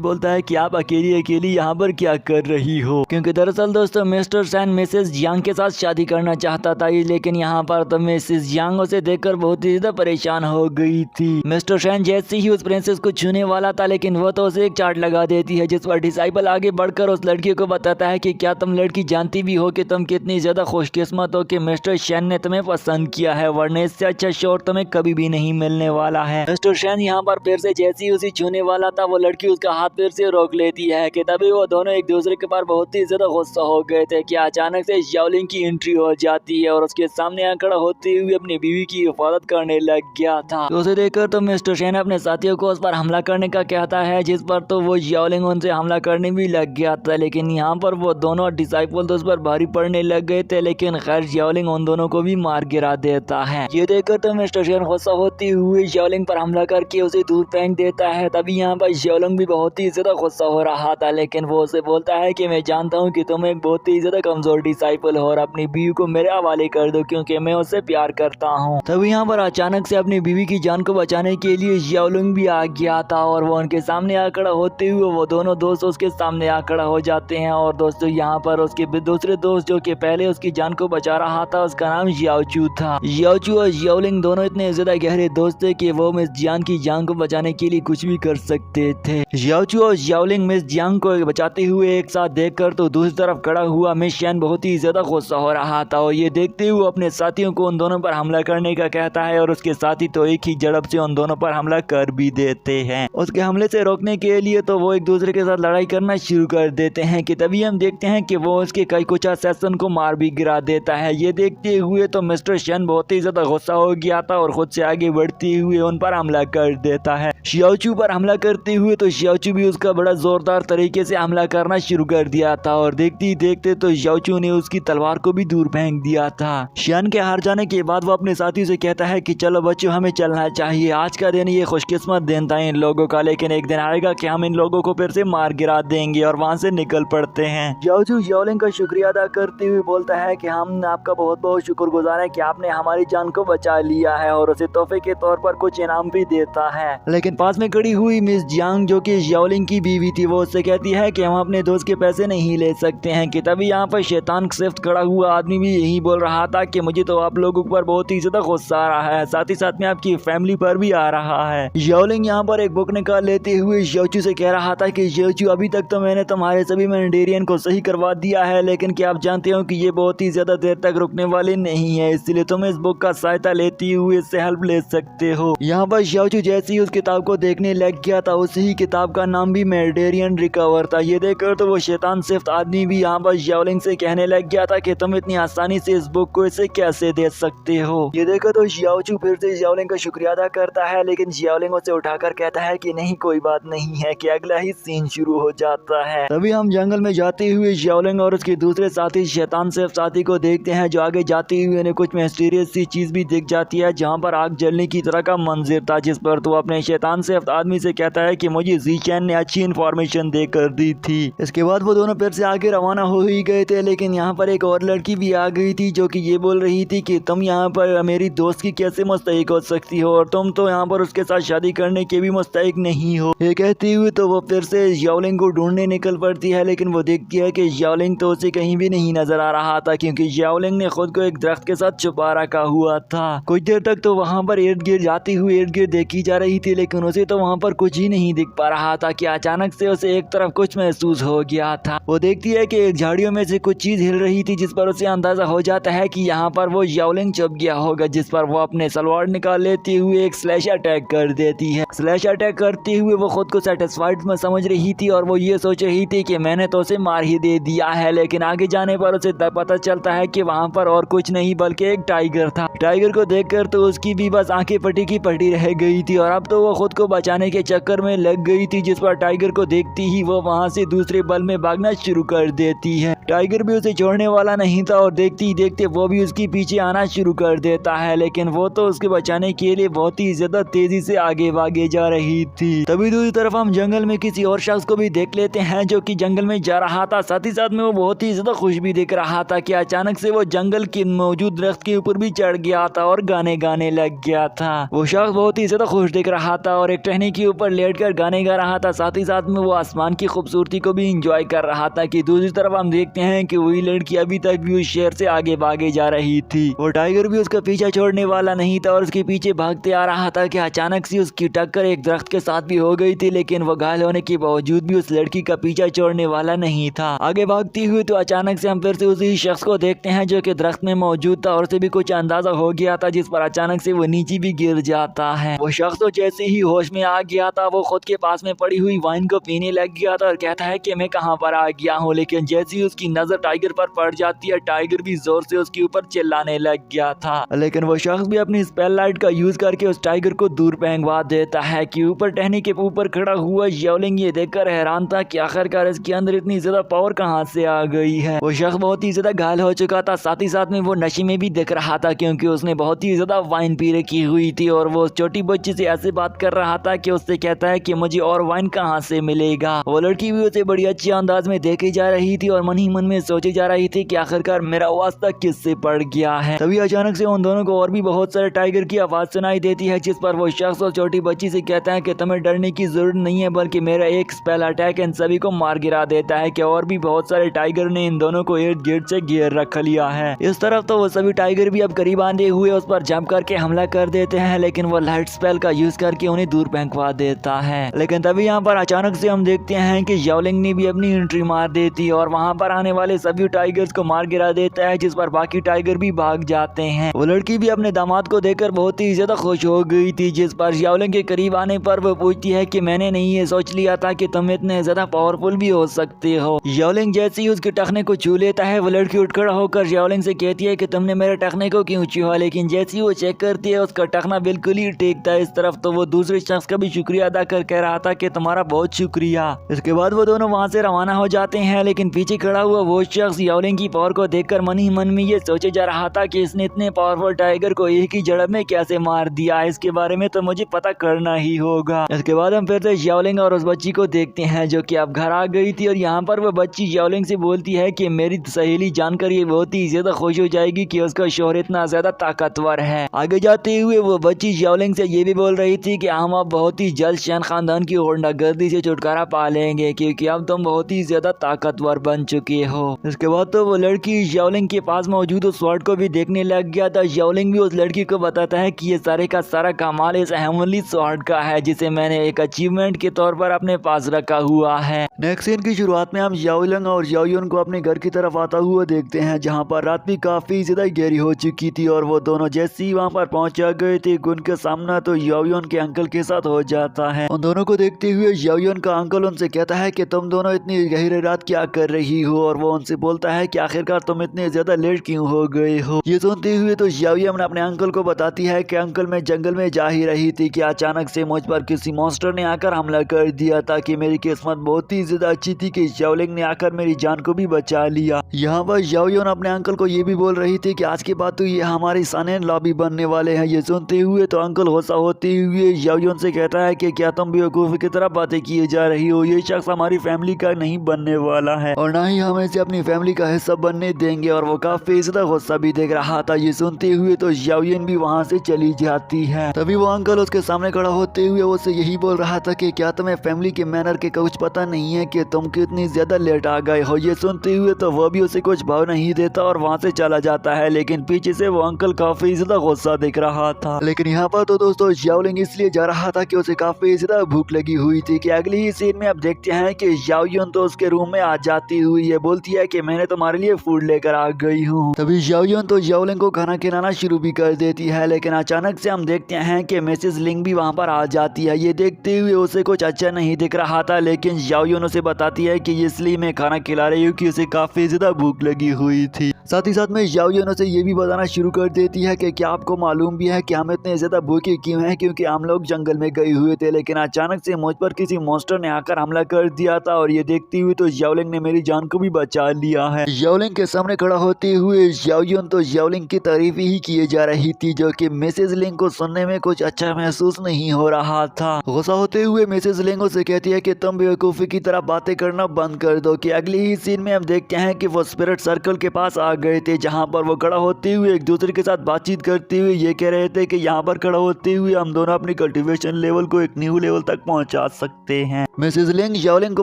Speaker 1: बोलता है कि आप अकेली अकेली यहाँ पर क्या कर रही हो, क्योंकि दरअसल दोस्तों मिस्टर शैन मिसेस जियांग के साथ शादी करना चाहता था, लेकिन यहाँ पर तो मिसेस जियांग उसे देखकर बहुत ही ज्यादा परेशान हो गई थी। मिस्टर शैन जैसे ही उस प्रिंसेस को छूने वाला था, लेकिन वो तो उसे एक चार्ट लगा देती है, जिस पर डिसाइबल आगे बढ़कर उस लड़की को बताता है कि क्या तुम लड़की जानती भी हो कि तुम कितनी ज्यादा खुशकिस्मत हो कि मिस्टर शैन ने तुम्हें पसंद किया है, वरना इससे अच्छा शोर तुम्हें कभी भी नहीं मिलने वाला है। मिस्टर शैन यहाँ पर फिर से जैसे ही उसे छूने वाला था, वो लड़की उसका हाथ फिर से रोक लेती है कि तभी वो दोनों एक दूसरे के पास बहुत ही ज्यादा गुस्सा हो गए थे कि अचानक से याओलिंग की एंट्री हो जाती है और उसके सामने खड़ा होते हुए अपनी बीवी की हिफाजत करने लग गया था। तो उसे देखकर तो मिस्टर शैन अपने साथियों को उस पर हमला करने का कहता है, जिस पर तो वो याओलिंग उनसे हमला करने भी लग गया था, लेकिन यहाँ पर वो दोनों डिसाइपल तो उस पर भारी पड़ने लग गए थे, लेकिन खैर याओलिंग उन दोनों को भी मार गिरा देता है। ये देखकर तो मिस्टर शैन गुस्सा होते हुए याओलिंग पर हमला करके उसे दूर फेंक देता है। तभी यहाँ पर याओलिंग भी बहुत ही ज्यादा गुस्सा हो रहा था, लेकिन वो उसे बोलता है कि मैं जानता हूँ कि तुम एक बहुत ही ज्यादा कमजोर डिसाइपल हो और अपनी बीवी को मेरे हवाले कर दो, क्योंकि मैं उससे प्यार करता हूँ। तभी यहाँ पर अचानक से अपनी बीवी की जान को बचाने के लिए याओलिंग भी आ गया था और वो उनके सामने आ खड़ा होते हुए वो दोनों दोस्त उसके सामने आ खड़ा हो जाते हैं। और दोस्तों यहाँ पर उसके दूसरे दोस्त जो कि पहले उसकी जान को बचा रहा था, उसका नाम याओचू था। याओचू और याओलिंग दोनों इतने ज्यादा गहरे दोस्त थे कि वो मिस जियांग की जान को बचाने के लिए कुछ भी कर सकते थे। याओचू और याओलिंग मिस जियांग को बचाते हुए एक साथ देखकर तो दूसरी तरफ खड़ा हुआ मिस शैन बहुत ही ज्यादा गुस्सा हो रहा था और ये देखते हुए अपने साथियों को उन दोनों पर हमला करने का कहता है और उसके साथी तो एक ही झड़प से उन दोनों पर हमला कर भी देते हैं। उसके हमले से रोकने के लिए तो वो एक दूसरे के साथ लड़ाई करना शुरू कर देते हैं कि तभी हम देखते हैं कि वो उसके कई कुछ सेशन को मार भी गिरा देता है। ये देखते हुए तो मिस्टर शैन बहुत ही ज्यादा गुस्सा हो गया था और खुद से आगे बढ़ते हुए उन पर हमला कर देता है। याओचू पर हमला करते हुए तो याओचू भी उसका बड़ा जोरदार तरीके से हमला करना शुरू कर दिया था और देखते ही देखते तो याओचू ने उसकी तलवार को भी दूर फेंक दिया था। शैन के हार जाने के बाद वो अपने साथी से कहता है कि चलो बच्चों हमें चलना चाहिए, आज का दिन ये खुशकिस्मत दिन था इन लोगों का, लेकिन एक दिन आएगा कि हम इन लोगों को फिर से मार गिरा देंगे और वहाँ से निकल पड़ते हैं। याओचू याओलिंग का शुक्रिया अदा करते हुए बोलता है कि हम आपका बहुत बहुत शुक्रगुजार है कि आपने हमारी जान को बचा लिया है और उसे तोहफे के तौर पर कुछ इनाम भी देता है। लेकिन पास में खड़ी हुई मिस जियांग जो कि याओलिंग की बीवी थी, वो उससे कहती है कि हम अपने दोस्त के पैसे नहीं ले सकते हैं कि तभी यहाँ पर शैतान सिर्फ खड़ा हुआ आदमी भी यही बोल रहा था कि मुझे तो आप लोगों पर बहुत ही ज्यादा गुस्सा आ रहा है, साथ ही साथ में आपकी फैमिली पर भी आ रहा है। याओलिंग यहाँ पर एक बुक निकाल लेते हुए याओचू से कह रहा था कि याओचू अभी तक तो मैंने तुम्हारे सभी मैंडेरियन को सही करवा दिया है, लेकिन क्या आप जानते हो कि ये बहुत ही ज्यादा देर तक रुकने वाले नहीं है, इसलिए तुम इस बुक का सहायता लेते हुए इससे हेल्प ले सकते हो। यहाँ पर याओचू जैसे ही उस किताब को देखने लग गया था, उसी किताब का नाम भी मैंडेरियन रिकवर था। ये देखकर तो वो शैतान सिर्फ आदमी भी यहाँ पर याओलिंग से कहने लग गया था कि तुम इतनी आसानी से इस बुक को इसे कैसे दे सकते हो। ये देखकर तो याओचू फिर से याओलिंग का शुक्रिया अदा करता है, लेकिन याओलिंग उसे उठाकर कहता है कि नहीं कोई बात नहीं है कि अगला ही सीन शुरू हो जाता है। तभी हम जंगल में जाते हुए याओलिंग और उसके दूसरे साथी शैतान सिर्फ साथी को देखते हैं, जो आगे जाते हुए उन्हें कुछ मिस्टीरियस सी चीज भी दिख जाती है, जहाँ पर आग जलने की तरह का मंजर था, जिस पर तो अपने शैतान सिर्फ आदमी से कहता है कि मुझे ज़ीचैन ने अच्छी इन्फॉर्मेशन देकर दी थी। इसके बाद वो दोनों फिर से आगे रवाना हो ही गए थे, लेकिन यहाँ पर एक और लड़की भी आ गई थी जो कि ये बोल रही थी कि तुम यहाँ पर मेरी दोस्त की कैसे मुस्तहिक हो सकती हो और तुम तो यहाँ पर उसके साथ शादी करने के भी मुस्तहिक नहीं हो। ये कहते हुए तो वो फिर से याओलिंग को ढूंढने निकल पड़ती है, लेकिन वो देखती है कि याओलिंग तो उसे कहीं भी नहीं नजर आ रहा था, क्योंकि याओलिंग ने खुद को एक दरख्त के साथ छुपा रखा हुआ था। कुछ देर तक तो वहाँ पर इर्द गिर्द जाती हुई इर्द गिर्द देखी जा रही थी, लेकिन उसे तो वहाँ पर कुछ ही नहीं दिख पा रहा था कि अचानक से उसे एक तरफ कुछ महसूस हो गया था। वो देखती है कि एक झाड़ियों में से कुछ चीज हिल रही थी, जिस पर उसे अंदाजा हो जाता है कि यहाँ पर वो याओलिंग छुप गया होगा, जिस पर वो अपने सलवार निकाल लेते हुए एक स्लैश अटैक कर देती है। स्लैश अटैक करते हुए वो खुद को सेटिस्फाइड में समझ रही थी और वो ये सोच रही थी कि मैंने तो उसे मार ही दे दिया है, लेकिन आगे जाने पर उसे पता चलता है कि वहाँ पर और कुछ नहीं बल्कि एक टाइगर था। टाइगर को देखकर तो उसकी भी बस आंखें पटी की पटी रह गई थी और अब तो वो खुद को बचाने के चक्कर में लग गई थी, जिस पर टाइगर को देखती ही वो वहाँ से दूसरे बल में भागना शुरू कर देती है। टाइगर भी उसे छोड़ने वाला नहीं था और देखते ही देखते वो भी उसके पीछे आना शुरू कर देता है, लेकिन वो तो उसके बचाने के लिए बहुत ही ज्यादा तेजी से आगे भागे जा रही थी। तभी दूसरी तरफ हम जंगल में किसी और शख्स को भी देख लेते हैं जो कि जंगल में जा रहा था। साथ ही साथ में वो बहुत ही ज्यादा खुश भी दिख रहा था कि अचानक से वो जंगल के मौजूद दरख्त के ऊपर भी चढ़ गया था और गाने गाने लग गया था। वो शख्स बहुत ही ज्यादा खुश दिख रहा था और एक टहनी के ऊपर लेटकर गाने गा रहा था। साथ ही साथ में वो आसमान की खूबसूरती को भी इंजॉय कर रहा था कि दूसरी तरफ हम देखते हैं कि वही लड़की अभी तक भी उस शेर से आगे भागे जा रही थी। वो टाइगर भी उसका पीछा छोड़ने वाला नहीं था और उसके पीछे भागते आ रहा था कि अचानक से उसकी टक्कर एक दरख्त के साथ भी हो गई थी, लेकिन वो घायल होने के बावजूद भी उस लड़की का पीछा छोड़ने वाला नहीं था। आगे भागती हुई तो अचानक से हम फिर से उसी शख्स को देखते हैं जो कि दरख्त में मौजूद था और उसे भी कुछ अंदाजा हो गया था, जिस पर अचानक से वो नीचे भी गिर जाता है। वो शख्स तो जैसे ही होश में आ गया था वो खुद के पास में पड़ी हुई वाइन को पीने लग गया था और कहता है कि मैं कहां पर आ गया हूं, लेकिन जैसे ही उसकी नजर टाइगर पर पड़ जाती है टाइगर भी जोर से उसके ऊपर चिल्लाने लग गया था। लेकिन वो शख्स भी अपनी स्पेल लाइट का यूज करके उस टाइगर को दूर फेंकवा देता है कि ऊपर टहनी के ऊपर खड़ा हुआ याओलिंग ये देखकर हैरान था कि आखिरकार इसके अंदर इतनी ज्यादा पावर कहां से आ गई है। वो शख्स बहुत ही ज्यादा घायल हो चुका था, साथ ही साथ में वो नशे में भी दिख रहा था क्योंकि उसने बहुत ही ज्यादा वाइन पी रखी हुई थी और वो छोटी बच्ची से ऐसे बात कर रहा था कि उससे कहता है कि मुझे और वाइन कहां से मिलेगा। वो लड़की भी उसे बड़ी अच्छी अंदाज में देखी जा रही थी और मन ही मन में सोची जा रही थी कि आखिरकार मेरा वास्ता किससे पड़ गया है। तभी अचानक से उन दोनों को और भी बहुत सारे टाइगर की आवाज सुनाई देती है, जिस पर वो शख्स और छोटी बच्ची से कहता है कि तुम्हें डरने की जरूरत नहीं है, बल्कि मेरा एक स्पेल अटैक इन सभी को मार गिरा देता है कि और भी बहुत सारे टाइगर ने इन दोनों को इर्द गिर्द से घेर रख लिया है। इस तरफ तो वो सभी टाइगर भी अब करीब आंधे हुए उस पर जंप करके हमला कर देते हैं, लेकिन वो लाइट स्पेल का यूज करके उन्हें दूर फेंकवा देता है। लेकिन तभी यहाँ पर अचानक से हम देखते हैं कि याओलिंग ने भी अपनी एंट्री मार देती है और वहाँ पर आने वाले सभी टाइगर्स को मार गिरा देता है, जिस पर बाकी टाइगर भी भाग जाते हैं। वो लड़की भी अपने दामाद को देखकर बहुत ही ज्यादा खुश हो गई थी, जिस पर याओलिंग के करीब आने पर वो पूछती है कि मैंने नहीं ये सोच लिया था कि तुम इतने ज्यादा पावरफुल भी हो सकते हो। याओलिंग जैसे ही उसके टखने को छू लेता है वो लड़की उठ खड़ा होकर याओलिंग से कहती है कि तुमने मेरे टखने को क्यों छुआ, लेकिन जैसे ही वो चेक करती है उसका टखना बिल्कुल ही ठीक था। इस तरफ तो वो दूसरे शख्स का भी शुक्रिया अदा कर कह रहा था कि तुम्हारा बहुत शुक्रिया। इसके बाद वो दोनों वहाँ से रवाना हो जाते हैं, लेकिन पीछे खड़ा हुआ वो शख्स याओलिंग की पावर को देखकर मन ही मन में ये सोचे जा रहा था कि इसने इतने पावरफुल टाइगर को एक ही झड़प में कैसे मार दिया। इसके बारे में तो मुझे पता करना ही होगा। इसके बाद हम फिर से याओलिंग और उस बच्ची को देखते हैं जो कि अब घर आ गई थी और यहाँ पर वो बच्ची याओलिंग से बोलती है कि मेरी सहेली जानकर ये बहुत ही ज्यादा खुश हो जाएगी कि उसका शौहर इतना ज्यादा ताकतवर है। आगे जाते हुए वो बच्ची याओलिंग से ये भी बोल रही थी कि हम अब बहुत ही जल्द शैन खानदान की गुंडागर्दी से छुटकारा पा लेंगे क्योंकि अब तुम बहुत ही ज्यादा ताकतवर बन चुके हो। इसके बाद तो वो लड़की याओलिंग के पास मौजूद उस स्वॉर्ड को भी देखने लग गया था। याओलिंग भी उस लड़की को बताता है कि ये सारे का सारा कमाल इस हेवनली स्वॉर्ड का है जिसे मैंने एक अचीवमेंट के तौर पर अपने पास रखा हुआ है। नेक्स्ट सीन की शुरुआत में हम याओलिंग और याओयुन को अपने घर की तरफ आता हुआ देखते हैं, जहाँ पर रात भी काफी ज्यादा गहरी हो चुकी थी और वो दोनों जैसे ही वहाँ पर पहुंचा गए थे उनका सामना तो याओयुन के अंकल के साथ हो जाता है। उन दोनों को देखते हुए याओयुन का अंकल उनसे कहता है कि तुम दोनों इतनी गहरी रात क्या कर रही हो, और वो उनसे बोलता है कि आखिरकार तुम इतने ज्यादा लेट क्यों हो गए हो। ये सुनते हुए तो याओयुन अपने अंकल को बताती है कि अंकल मैं जंगल में जा ही रही थी कि अचानक से मुझ पर किसी मॉन्स्टर ने आकर हमला कर दिया था कि मेरी किस्मत बहुत ही ज्यादा अच्छी थी कि याओलिंग ने आकर मेरी जान को भी बचा लिया। यहाँ पर याओयुन अपने अंकल को ये भी बोल रही थी कि आज के बाद तो ये हमारी सानेन लॉबी बनने वाले हैं। ये सुनते हुए तो अंकल गुस्सा होते हुए याओयुन से कहता है कि क्या तुम बेवकूफी की तरह बातें किए जा रही हो, ये शख्स हमारी फैमिली का नहीं बनने वाला है और ना ही हम इसे अपनी फैमिली का हिस्सा बनने देंगे। और वो काफी ज्यादा गुस्सा भी देख रहा था। ये सुनते हुए तो याओयुन भी वहाँ से चली जाती है। तभी वो अंकल उसके सामने खड़ा होते हुए उससे यही बोल रहा था कि क्या तुम्हें फैमिली के मैनर के कुछ पता नहीं है कि तुम कितनी ज्यादा लेट आ गए हो। ये सुनते हुए तो वो भी उसे कुछ भाव नहीं देता और वहाँ से चला जाता है, लेकिन पीछे से वो अंकल काफी ज्यादा गुस्सा दिख रहा था। लेकिन यहाँ पर तो दोस्तों याओलिंग इसलिए जा रहा था कि उसे काफी ज्यादा भूख लगी हुई थी कि अगली ही सीन में अब देखते हैं कि याओयुन तो उसके रूम में आ जाती हुई है, बोलती है कि मैंने तुम्हारे लिए फूड लेकर आ गई हूँ। तभी याओयुन तो याओलिंग को खाना खिलाना शुरू भी कर देती है, लेकिन अचानक से हम देखते हैं कि मिसेस लिंग भी वहाँ पर आ जाती है। ये देखते हुए उसे कुछ अच्छा नहीं दिख रहा था, लेकिन याओयुन उसे बताती है कि इसलिए मैं खाना खिला रही हूँ कि उसे काफी ज्यादा भूख लगी हुई थी। साथ ही साथ में याओयुन उसे ये भी बताना शुरू कर देती है कि क्या आपको मालूम भी है कि हम इतने ज्यादा भूखे क्यों हैं, क्योंकि हम लोग जंगल में गए हुए थे लेकिन अचानक से मुझ पर किसी मॉन्स्टर ने आकर हमला कर दिया था। और ये देखती हुई तो याओलिंग ने मेरी जान को भी बचा लिया है। याओलिंग के सामने खड़ा होते हुए याओयुन तो याओलिंग की तारीफ ही किए जा रही थी, जो कि मिसेज लिंग को सुनने में कुछ अच्छा महसूस नहीं हो रहा था। गुस्सा होते हुए मिसेज लिंग उसे कहती है कि तुम बेवकूफी की तरह बातें करना बंद कर दो। कि अगले ही सीन में हम देखते हैं कि वो स्पिरिट सर्कल के पास आ गए थे, जहाँ पर वो खड़ा होते हुए एक दूसरे के साथ बातचीत करते हुए ये कह रहे थे कि यहाँ पर खड़ा होते हुए हम दोनों अपनी कल्टीवेशन लेवल को एक न्यू लेवल तक पहुँचा सकते हैं। मिसेज लिंग याओलिंग को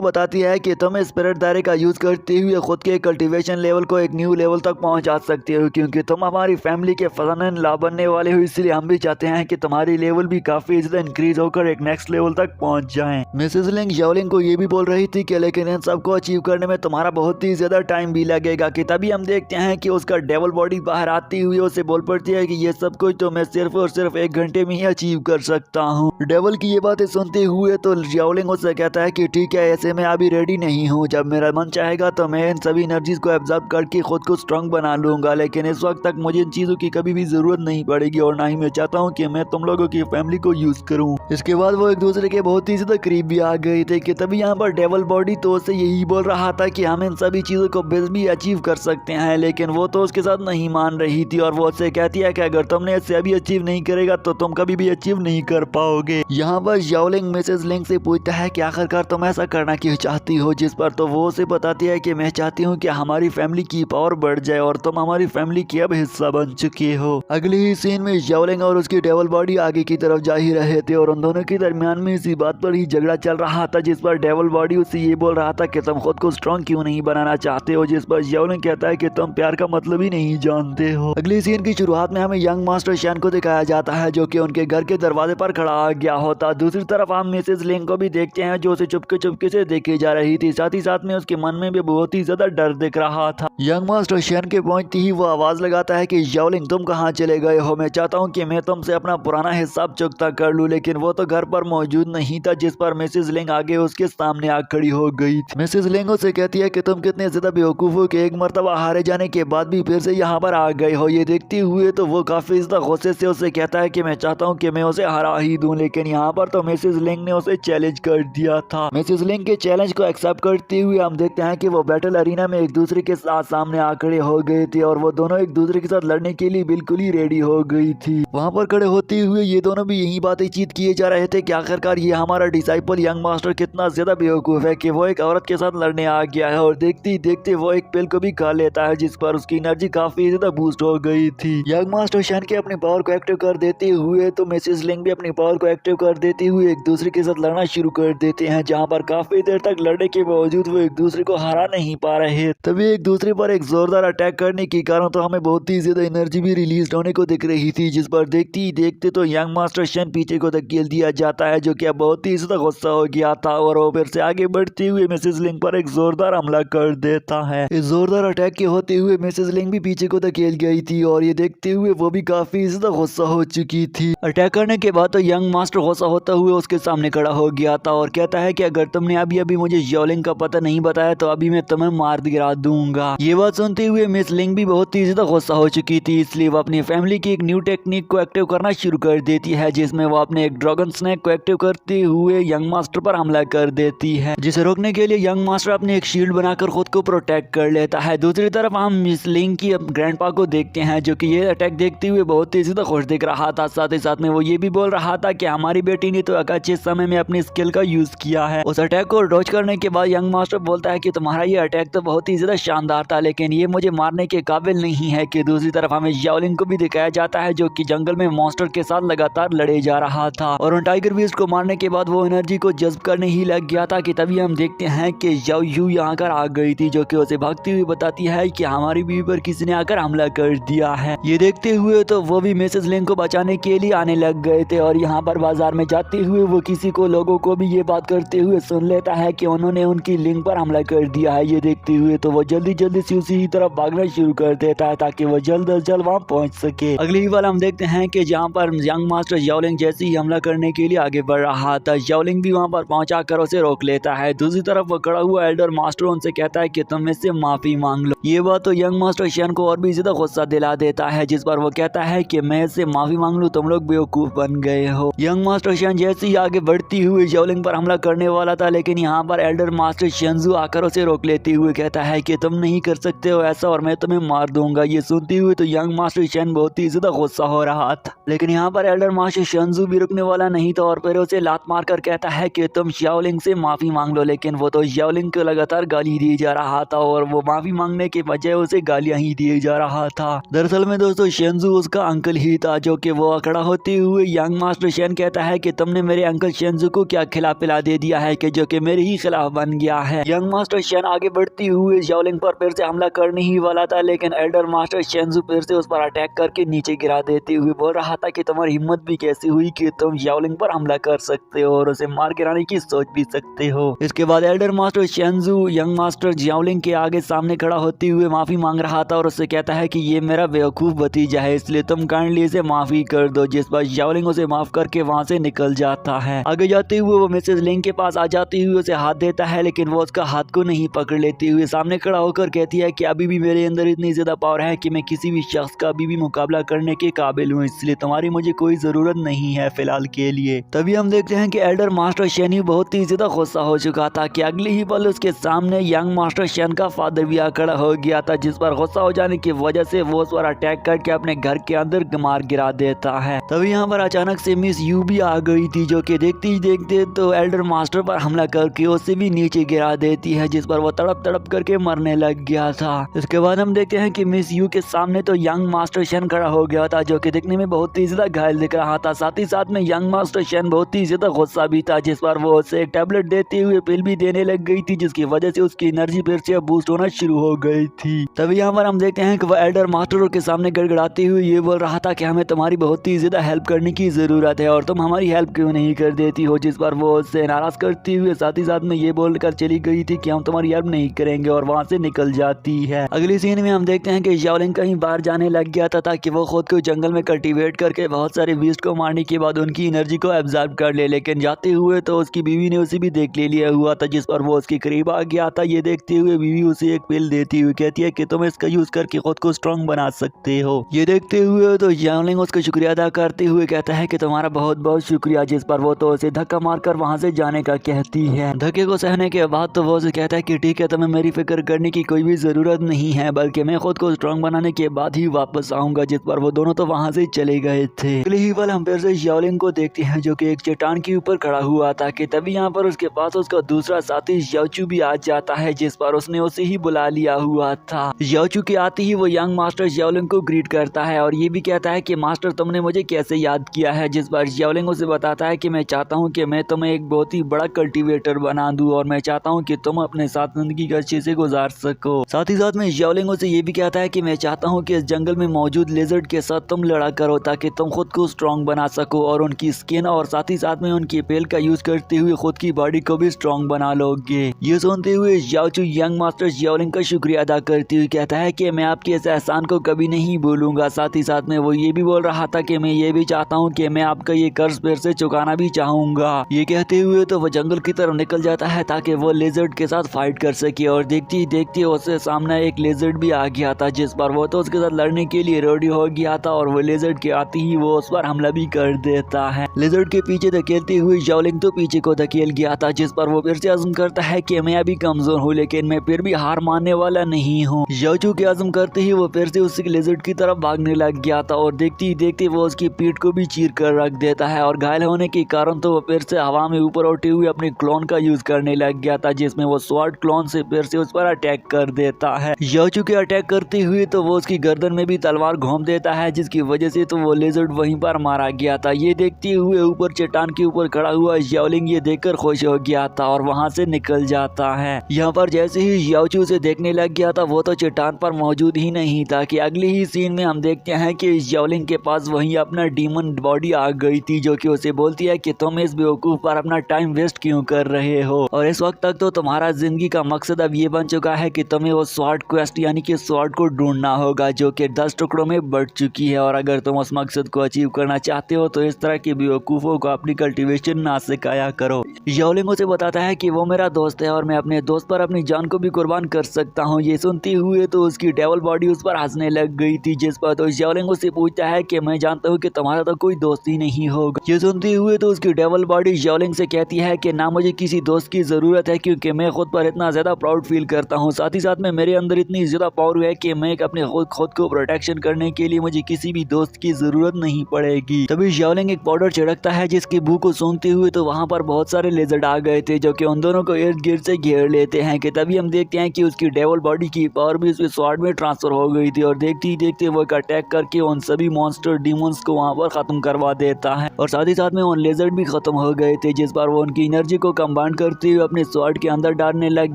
Speaker 1: बताती है कि तुम स्पिरिट दायरे का यूज करते हुए खुद के कल्टीवेशन लेवल को एक न्यू लेवल तक पहुंचा सकते हो, क्योंकि तुम हमारी फैमिली के फजन ला बनने वाले हो, इसलिए हम भी चाहते हैं कि तुम्हारी लेवल भी काफी ज्यादा इंक्रीज होकर एक नेक्स्ट लेवल तक पहुंच जाएं। मिसेज लिंग याओलिंग को ये भी बोल रही थी कि लेकिन इन सबको अचीव करने में तुम्हारा बहुत ही ज्यादा टाइम भी लगेगा। कि तभी हम देखते हैं कि उसका डेवल बॉडी बाहर आती हुई उसे बोल पड़ती है कि ये सब कुछ तो मैं सिर्फ और सिर्फ 1 घंटे में ही अचीव कर सकता हूँ। डेवल की ये बातें सुनते हुए तो याओलिंग उससे कहता है कि ठीक है, ऐसे मैं अभी रेडी नहीं हूँ, जब मेरा मन चाहेगा तो मैं इन सभी एनर्जीज को एब्जॉर्ब करके खुद को स्ट्रांग बना लूंगा, लेकिन इस वक्त तक मुझे इन चीजों की कभी भी जरूरत नहीं पड़ेगी और ना ही मैं चाहता हूँ कि मैं तुम लोगों की फैमिली को यूज करूँ। इसके बाद वो एक दूसरे के बहुत ही ज्यादा करीब भी आ गए थे। कि तभी यहाँ पर डेवल बॉडी तो उसे यही बोल रहा था कि हम इन सभी चीजों को भी अचीव कर सकते हैं, लेकिन वो तो उसके साथ नहीं मान रही थी और वो उससे कहती है कि अगर तुमने इससे अभी अचीव नहीं करेगा तो तुम कभी भी अचीव नहीं कर पाओगे। यहाँ पर याओलिंग मिसेज लिंग से पूछता है कि आखिरकार तुम ऐसा करना क्यों चाहती हो, जिस पर तो वो उसे बताती है कि मैं चाहती हूँ कि हमारी फैमिली की पावर बढ़ जाए और तुम हमारी फैमिली की अब हिस्सा बन चुके हो। अगले ही सीन में याओलिंग और उसकी डेवल बॉडी आगे की तरफ जा ही रहे थे और उन दोनों के दरमियान में इसी बात पर ही झगड़ा चल रहा था, जिस पर डेवल बॉडी उसे ये बोल रहा था कि तुम खुद को स्ट्रॉन्ग क्यों नहीं बनाना चाहते हो, जिस पर याओलिंग कहता है कि तुम प्यार का मतलब ही नहीं जानते हो। अगली सीन की शुरुआत में हमें यंग मास्टर शैन को दिखाया जाता है, जो कि उनके घर के दरवाजे पर खड़ा आ गया होता। दूसरी तरफ हम मिसेज लिंग को भी देखते हैं, जो उसे चुपके चुपके से देखी जा रही थी। साथ ही साथ में उसके मन में भी बहुत ही ज्यादा डर दिख रहा था। यंग मास्टर शैन के पहुंचते ही वो आवाज लगाता है कि याओलिंग तुम कहाँ चले गए हो, मैं चाहता हूँ कि मैं तुमसे अपना पुराना हिसाब चुकता कर लूँ। लेकिन वो तो घर पर मौजूद नहीं था, जिस पर मिसेज लिंग आगे उसके सामने आ खड़ी हो गई थी। मिसेज लिंग उसे कहती है कि तुम कितने ज्यादा बेवकूफ हो कि एक मर्तबा हारे जाने के बाद भी फिर से यहाँ पर आ गए हो। ये देखते हुए तो वो काफी ज्यादा गुस्से से उसे कहता है कि मैं चाहता हूँ कि मैं उसे हरा ही दूं, लेकिन यहाँ पर तो मिसेज लिंग ने उसे चैलेंज कर दिया था। मिसेज लिंग के चैलेंज को एक्सेप्ट करते हुए हम देखते हैं कि वो बैटल अरीना में एक दूसरे के साथ सामने आ खड़े हो गए थे और वो दोनों एक दूसरे के साथ लड़ने के लिए बिल्कुल ही रेडी हो गई थी। वहाँ पर खड़े होते हुए ये दोनों भी यही बातचीत किए जा रहे थे कि आखिरकार ये हमारा डिसाइपल यंग मास्टर कितना ज्यादा बेवकूफ है कि वो एक औरत के साथ लड़ने आ गया है और देखते ही देखते वो एक पिल को भी खा लेता है, जिस पर उसकी एनर्जी काफी ज्यादा बूस्ट हो गई थी। यंग मास्टर शैन के अपने पावर को एक्टिव कर देते हुए तो मिसेज लिंग भी अपनी पावर को एक्टिव कर देते हुए एक दूसरे के साथ लड़ना शुरू कर देते हैं, जहाँ पर काफी देर तक लड़ने के बावजूद वो एक दूसरे को हरा नहीं पा रहे। तभी एक दूसरे पर एक जोरदार अटैक करने के कारण तो हमें बहुत ही ज्यादा एनर्जी भी रिलीज होने को दिख रही थी, जिस पर देखते ही देखते तो यंग मास्टर शैन पीछे को धकेल दिया जाता है, जो कि अब बहुत ही ज्यादा गुस्सा हो गया था और वो फिर से आगे बढ़ते हुए मिसेज लिंग पर एक जोरदार हमला कर देता है। इस जोरदार अटैक के होते हुए मिसेज लिंग भी पीछे को धकेल गई थी और ये देखते हुए वो भी काफी ज्यादा गुस्सा हो चुकी थी। अटैक करने के बाद तो यंग मास्टर गुस्सा होता हुए उसके सामने खड़ा हो गया था और कहता है कि अगर तुमने अभी अभी मुझे याओलिंग का पता नहीं बताया तो अभी मैं तुम्हें मार गिरा दूंगा। ये बात सुनते हुए मिस लिंग भी बहुत ही ज्यादा गुस्सा हो चुकी थी, इसलिए वो अपनी फैमिली की एक न्यू टेक्निक को एक्टिव करना शुरू कर देती है, जिसमें वो अपने एक ड्रैगन स्नेक को एक्टिव करते हुए यंग मास्टर पर हमला कर देती है, जिसे रोकने के लिए यंग मास्टर अपने एक शील्ड बनाकर खुद को प्रोटेक्ट कर लेता है। दूसरी तरफ हम मिस लिंग की ग्रैंडपा को देखते हैं, जो कि ये अटैक देखते हुए बहुत ही ज्यादा खुश दिख रहा था। साथ ही साथ में वो ये भी बोल रहा था कि हमारी बेटी ने तो अच्छे समय में अपनी स्किल का यूज किया है। उस अटैक को डॉज करने के बाद यंग मास्टर बोलता है कि तुम्हारा ये अटैक तो बहुत ही ज्यादा शानदार था, लेकिन ये मुझे मारने के काबिल नहीं है। कि दूसरी तरफ हमें याओलिंग को भी दिखाया जाता है, जो कि जंगल में मॉन्स्टर के साथ लगातार लड़े जा रहा था और उन टाइगर बीस्ट को मारने के बाद वो एनर्जी को जज्ब करने ही लग गया था। कि तभी हम देखते हैं कि याओ यू यहाँ कर आ गई थी, जो कि उसे भागती हुई बताती है कि हमारी बीवी पर किसी ने आकर हमला कर दिया है। ये देखते हुए तो वो भी मिसेज लिंग को बचाने के लिए आने लग गए थे और यहाँ पर बाजार में जाते हुए वो किसी को लोगों को भी ये बात करते हुए सुन लेता है कि उन्होंने उनकी लिंग पर हमला कर दिया है। ये देखते हुए तो वो जल्दी जल्दी से उसी तरफ भागना शुरू कर देता है ताकि वो जल्द अज जल्द वहाँ पहुँच सके। अगली बार हम देखते हैं कि जहाँ पर यंग मास्टर याओलिंग जैसे ही हमला करने के लिए आगे बढ़ रहा था, याओलिंग भी वहाँ पर पहुँचा कर उसे रोक लेता है। दूसरी तरफ वो खड़ा हुआ एल्डर मास्टर उनसे कहता है कि तुम इससे माफी मांग लो। ये बात तो यंग मास्टर शैन को और भी ज्यादा गुस्सा दिला देता है, जिस पर वो कहता है कि मैं इससे माफी मांग लूं, तुम लोग बेवकूफ बन गए हो। यंग मास्टर शैन जैसे ही आगे बढ़ती हुई याओलिंग पर हमला करने वाला था, लेकिन यहाँ पर एल्डर मास्टर शेंजू आकर उसे रोक लेती लेते हुए कहता है कि तुम नहीं कर सकते हो ऐसा और मैं तुम्हें मार दूंगा। ये सुनते हुए तो यंग मास्टर शेन बहुत ही ज्यादा गुस्सा हो रहा था, लेकिन यहाँ पर एल्डर मास्टर शेंजू भी रुकने वाला नहीं था और फिर उसे लात मारकर कहता है कि तुम शाओलिंग से माफी मांग लो। लेकिन वो तो शाओलिंग को लगातार गाली दी जा रहा था और वो माफी मांगने के बजाय उसे गालियां ही दिए जा रहा था। दरअसल में दोस्तों शेंजू उसका अंकल ही था, जो कि वो खड़ा होते हुए यंग मास्टर शेन कहता है कि तुमने मेरे अंकल शेंजू को क्या खिला पिला दे दिया है कि जो कि मेरे ही खिलाफ बन गया है। यंग मास्टर शेन आगे बढ़ते हुए शाओलिंग पर फिर से हमला करने ही वाला था, लेकिन एल्डर मास्टर शेंजू फिर से उस पर अटैक करके नीचे गिरा देते हुए बोल रहा था कि तुम्हारी हिम्मत भी कैसी हुई कि तुम शाओलिंग पर हमला कर सकते हो और उसे मार गिराने की सोच भी सकते हो। इसके बाद एल्डर मास्टर शेंजू यंग मास्टर शाओलिंग के आगे सामने खड़ा होते हुए माफी मांग रहा था और उससे कहता है कि ये मेरा बेवकूफ भतीजा है, इसलिए तुम काइंडली इसे माफी कर दो। जिस पर शाओलिंग उसे माफ करके वहाँ से निकल जाता है। आगे जाते हुए वो मिसेस लिंग के पास आ जाती हुई उसे हाथ देता है, लेकिन वो उसका हाथ को नहीं पकड़ लेती हुई सामने खड़ा होकर कहती है कि अभी भी मेरे अंदर इतनी ज्यादा पावर है कि मैं किसी भी शख्स का अभी भी मुकाबला करने के काबिल हूँ, इसलिए तुम्हारी मुझे कोई जरूरत नहीं है फिलहाल के लिए। तभी हम देखते हैं कि एल्डर मास्टर शेन ही बहुत ही ज्यादा गुस्सा हो चुका था कि अगले ही पल उसके सामने यंग मास्टर शेन का फादर भी खड़ा हो गया था, जिस पर गुस्सा हो जाने की वजह से वो उस पर अटैक करके अपने घर के अंदर मार गिरा देता है। तभी यहाँ पर अचानक से मिस यू भी आ गई थी, जो कि देखते ही देखते तो एल्डर मास्टर पर हमला करके उसे भी नीचे गिरा देती है, जिस पर वो तड़प तड़प करके मरने लग गया था। इसके बाद हम देखते हैं कि मिस यू के सामने तो यंग मास्टर शेन खड़ा हो गया था, जो कि दिखने में बहुत ही ज्यादा घायल दिख रहा था। साथ ही साथ में यंग मास्टर शेन बहुत ही ज्यादा गुस्सा भी था, जिस पर वो उसे एक टैबलेट देते हुए पिल भी देने लग गई थी, जिसकी वजह से उसकी एनर्जी फिर से बूस्ट होना शुरू हो गई थी। तभी यहाँ पर हम देखते हैं कि वो एल्डर मास्टर के सामने गड़गड़ाते हुए ये बोल रहा था कि हमें तुम्हारी बहुत ही ज्यादा हेल्प करने की जरूरत है और तुम हमारी हेल्प क्यों नहीं कर देती हो, जिस पर वो उससे नाराज करती हुए साथ ही साथ में ये बोलकर चली गई थी कि हम तुम्हारी हेल्प नहीं करेंगे और वहाँ से निकल जाती है। अगली सीन में हम देखते हैं कि शाओलिंग कहीं बाहर जाने लग गया था ताकि वो खुद को जंगल में कल्टीवेट करके बहुत सारे बीस्ट को मारने के बाद उनकी एनर्जी को एब्जॉर्ब कर ले, लेकिन जाते हुए तो उसकी बीवी ने उसे भी देख ले लिया हुआ था, जिस पर वो उसके करीब आ गया था। ये देखते हुए बीवी उसे एक पिल देती हुई कहती है कि तुम इसका यूज करके खुद को स्ट्रॉन्ग बना सकते हो। ये देखते हुए तो शाओलिंग उसका शुक्रिया अदा करते हुए कहता है कि तुम्हारा बहुत बहुत शुक्रिया, जिस पर वो तो उसे धक्का मारकर वहाँ से जाने का कहती है। धक्के को सहने के बाद तो वो उसे कहता है कि ठीक है, तुम्हें मेरी फिक्र करने की कोई भी जरूरत नहीं है, बल्कि मैं खुद को स्ट्रॉन्ग बनाने के बाद ही वापस आऊंगा, जिस पर वो दोनों तो वहाँ से चले गए थे। अगले ही पल हम फिर से शाओलिंग को देखते हैं, जो कि एक चट्टान के ऊपर खड़ा हुआ था कि तभी यहाँ पर उसके पास उसका दूसरा साथी याओचू भी आ जाता है, जिस पर उसने उसे ही बुला लिया हुआ था। याओचू के आते ही वो यंग मास्टर शाओलिंग को ग्रीट करता है और ये भी कहता है कि मास्टर तुमने मुझे कैसे याद किया है, जिस पर शाओलिंग उसे बताता है कि मैं चाहता हूँ कि मैं तुम्हें एक बहुत ही बड़ा कल्टीवेटर बना दूं और मैं चाहता हूँ कि तुम अपने साथ जिंदगी का अच्छे से गुजार सको। साथ ही साथ में शाओलिंग उसे ये भी कहता है कि मैं चाहता हूँ कि इस जंगल में मौजूद लेजर्ड के साथ तुम लड़ा करो ताकि तुम खुद को स्ट्रॉन्ग बना सको और उनकी स्किन और साथ ही साथ में उनकी पेल का यूज करते हुए खुद की बॉडी को भी स्ट्रॉन्ग बना लोगे। ये सुनते हुए याओचू यंग मास्टर शाओलिंग का शुक्रिया अदा करते हुए कहता है कि मैं आपके इस एहसान को कभी नहीं भूलूंगा। साथ ही साथ में वो ये भी बोल रहा था कि मैं ये भी चाहता हूँ कि मैं आपका ये कर्ज फिर से चुकाना भी चाहूंगा। ये कहते हुए तो वो जंगल की तरफ निकल जाता है ताकि वो लेजर्ड के साथ फाइट कर सके और देखते ही देखते उससे सामने एक लेजर्ड भी आ गया था, जिस पर वो तो उसके साथ लड़ने के लिए रेडी हो गया था और वो लेजर्ड के आते ही वो उस पर हमला भी कर देता है। लेजर्ड के पीछे धकेलते हुए शाओलिंग तो पीछे को धकेल गया था, जिस पर वो फिर से अज़्म करता है कि मैं अभी कमजोर हूँ लेकिन मैं फिर भी हार मानने वाला नहीं हूँ। याओचू के अज़्म करते ही वो फिर से उस लेजर्ड की तरफ भागने लग गया था और देखते ही देखते वो उसकी पीठ को भी चीर कर रख देता है और घायल होने के कारण तो वो फिर से हवा में ऊपर उठे हुए अपने क्लोन का यूज करने लग गया था, जिसमें वो स्वॉर्ड क्लोन से फिर से उस पर अटैक कर देता है। याओचू के अटैक करते हुए तो वो उसकी गर्दन में भी तलवार घोंप देता है, जिसकी वजह से तो वो लेजर्ड वहीं पर मारा गया था। ये देखते हुए ऊपर चट्टान के ऊपर खड़ा हुआ शाओलिंग ये देखकर खुश हो गया था और वहां से निकल जाता है। यहाँ पर जैसे ही याओचू से देखने लग गया था वो तो चट्टान पर मौजूद ही नहीं था कि अगले ही सीन में हम देखते हैं कि शाओलिंग के पास वहीं अपना डीमन बॉडी आ गई थी, जो कि उसे बोलती है कि तुम इस बेवकूफ पर अपना टाइम वेस्ट क्यों कर रहे हो और इस वक्त तक तो तुम्हारा जिंदगी का मकसद अब ये बन चुका है कि तुम्हें वो स्वॉर्ड क्वेस्ट यानी कि स्वॉर्ड को ढूंढना होगा, जो कि 10 टुकड़ों में बढ़ चुकी है और अगर तुम उस मकसद को अचीव करना चाहते हो तो इस तरह के बेवकूफों को अपनी कल्टीवेशन ना सिखाया करो। शाओलिंग उसे बताता है कि वो मेरा दोस्त है और मैं अपने दोस्त पर अपनी जान को भी कुर्बान कर सकता हूँ। ये सुनते हुए तो उसकी डेविल बॉडी उस पर हंसने लग गई थी, जिस पर तो शाओलिंग उससे पूछता है कि मैं जानता हूँ कि तुम्हारा तो कोई दोस्त ही नहीं होगा। ये सुनते हुए तो उसकी डेविल बॉडी शाओलिंग से कहती है कि ना मुझे किसी दोस्त की जरूरत है क्योंकि मैं खुद पर इतना ज्यादा ज़्यादा प्राउड फील करता हूँ। साथ ही साथ में मेरे अंदर इतनी ज़्यादा पावर है कि मैं अपने खुद को प्रोटेक्शन करने के लिए मुझे किसी भी दोस्त की ज़रूरत नहीं पड़ेगी। तभी ज़ाओलिंग एक पाउडर छिड़कता है जिसकी बू को सूंघते हुए तो वहाँ पर बहुत सारे लेजर्ड आ गए थे जो कि उन दोनों को इर्द गिर्द से घेर लेते हैं कि तभी हम देखते हैं कि उसकी डेवल बॉडी की पावर भी उसके स्वॉर्ड में ट्रांसफर हो गई थी और देखते ही देखते वो एक अटैक करके उन सभी मॉन्स्टर डीमंस को वहाँ पर खत्म करवा देता है और साथ ही साथ में उन लेजर्ड भी खत्म हो गए थे, जिस पर वो उनकी एनर्जी को कंबाइन करते हुए अपने स्वॉर्ड के अंदर डालने लग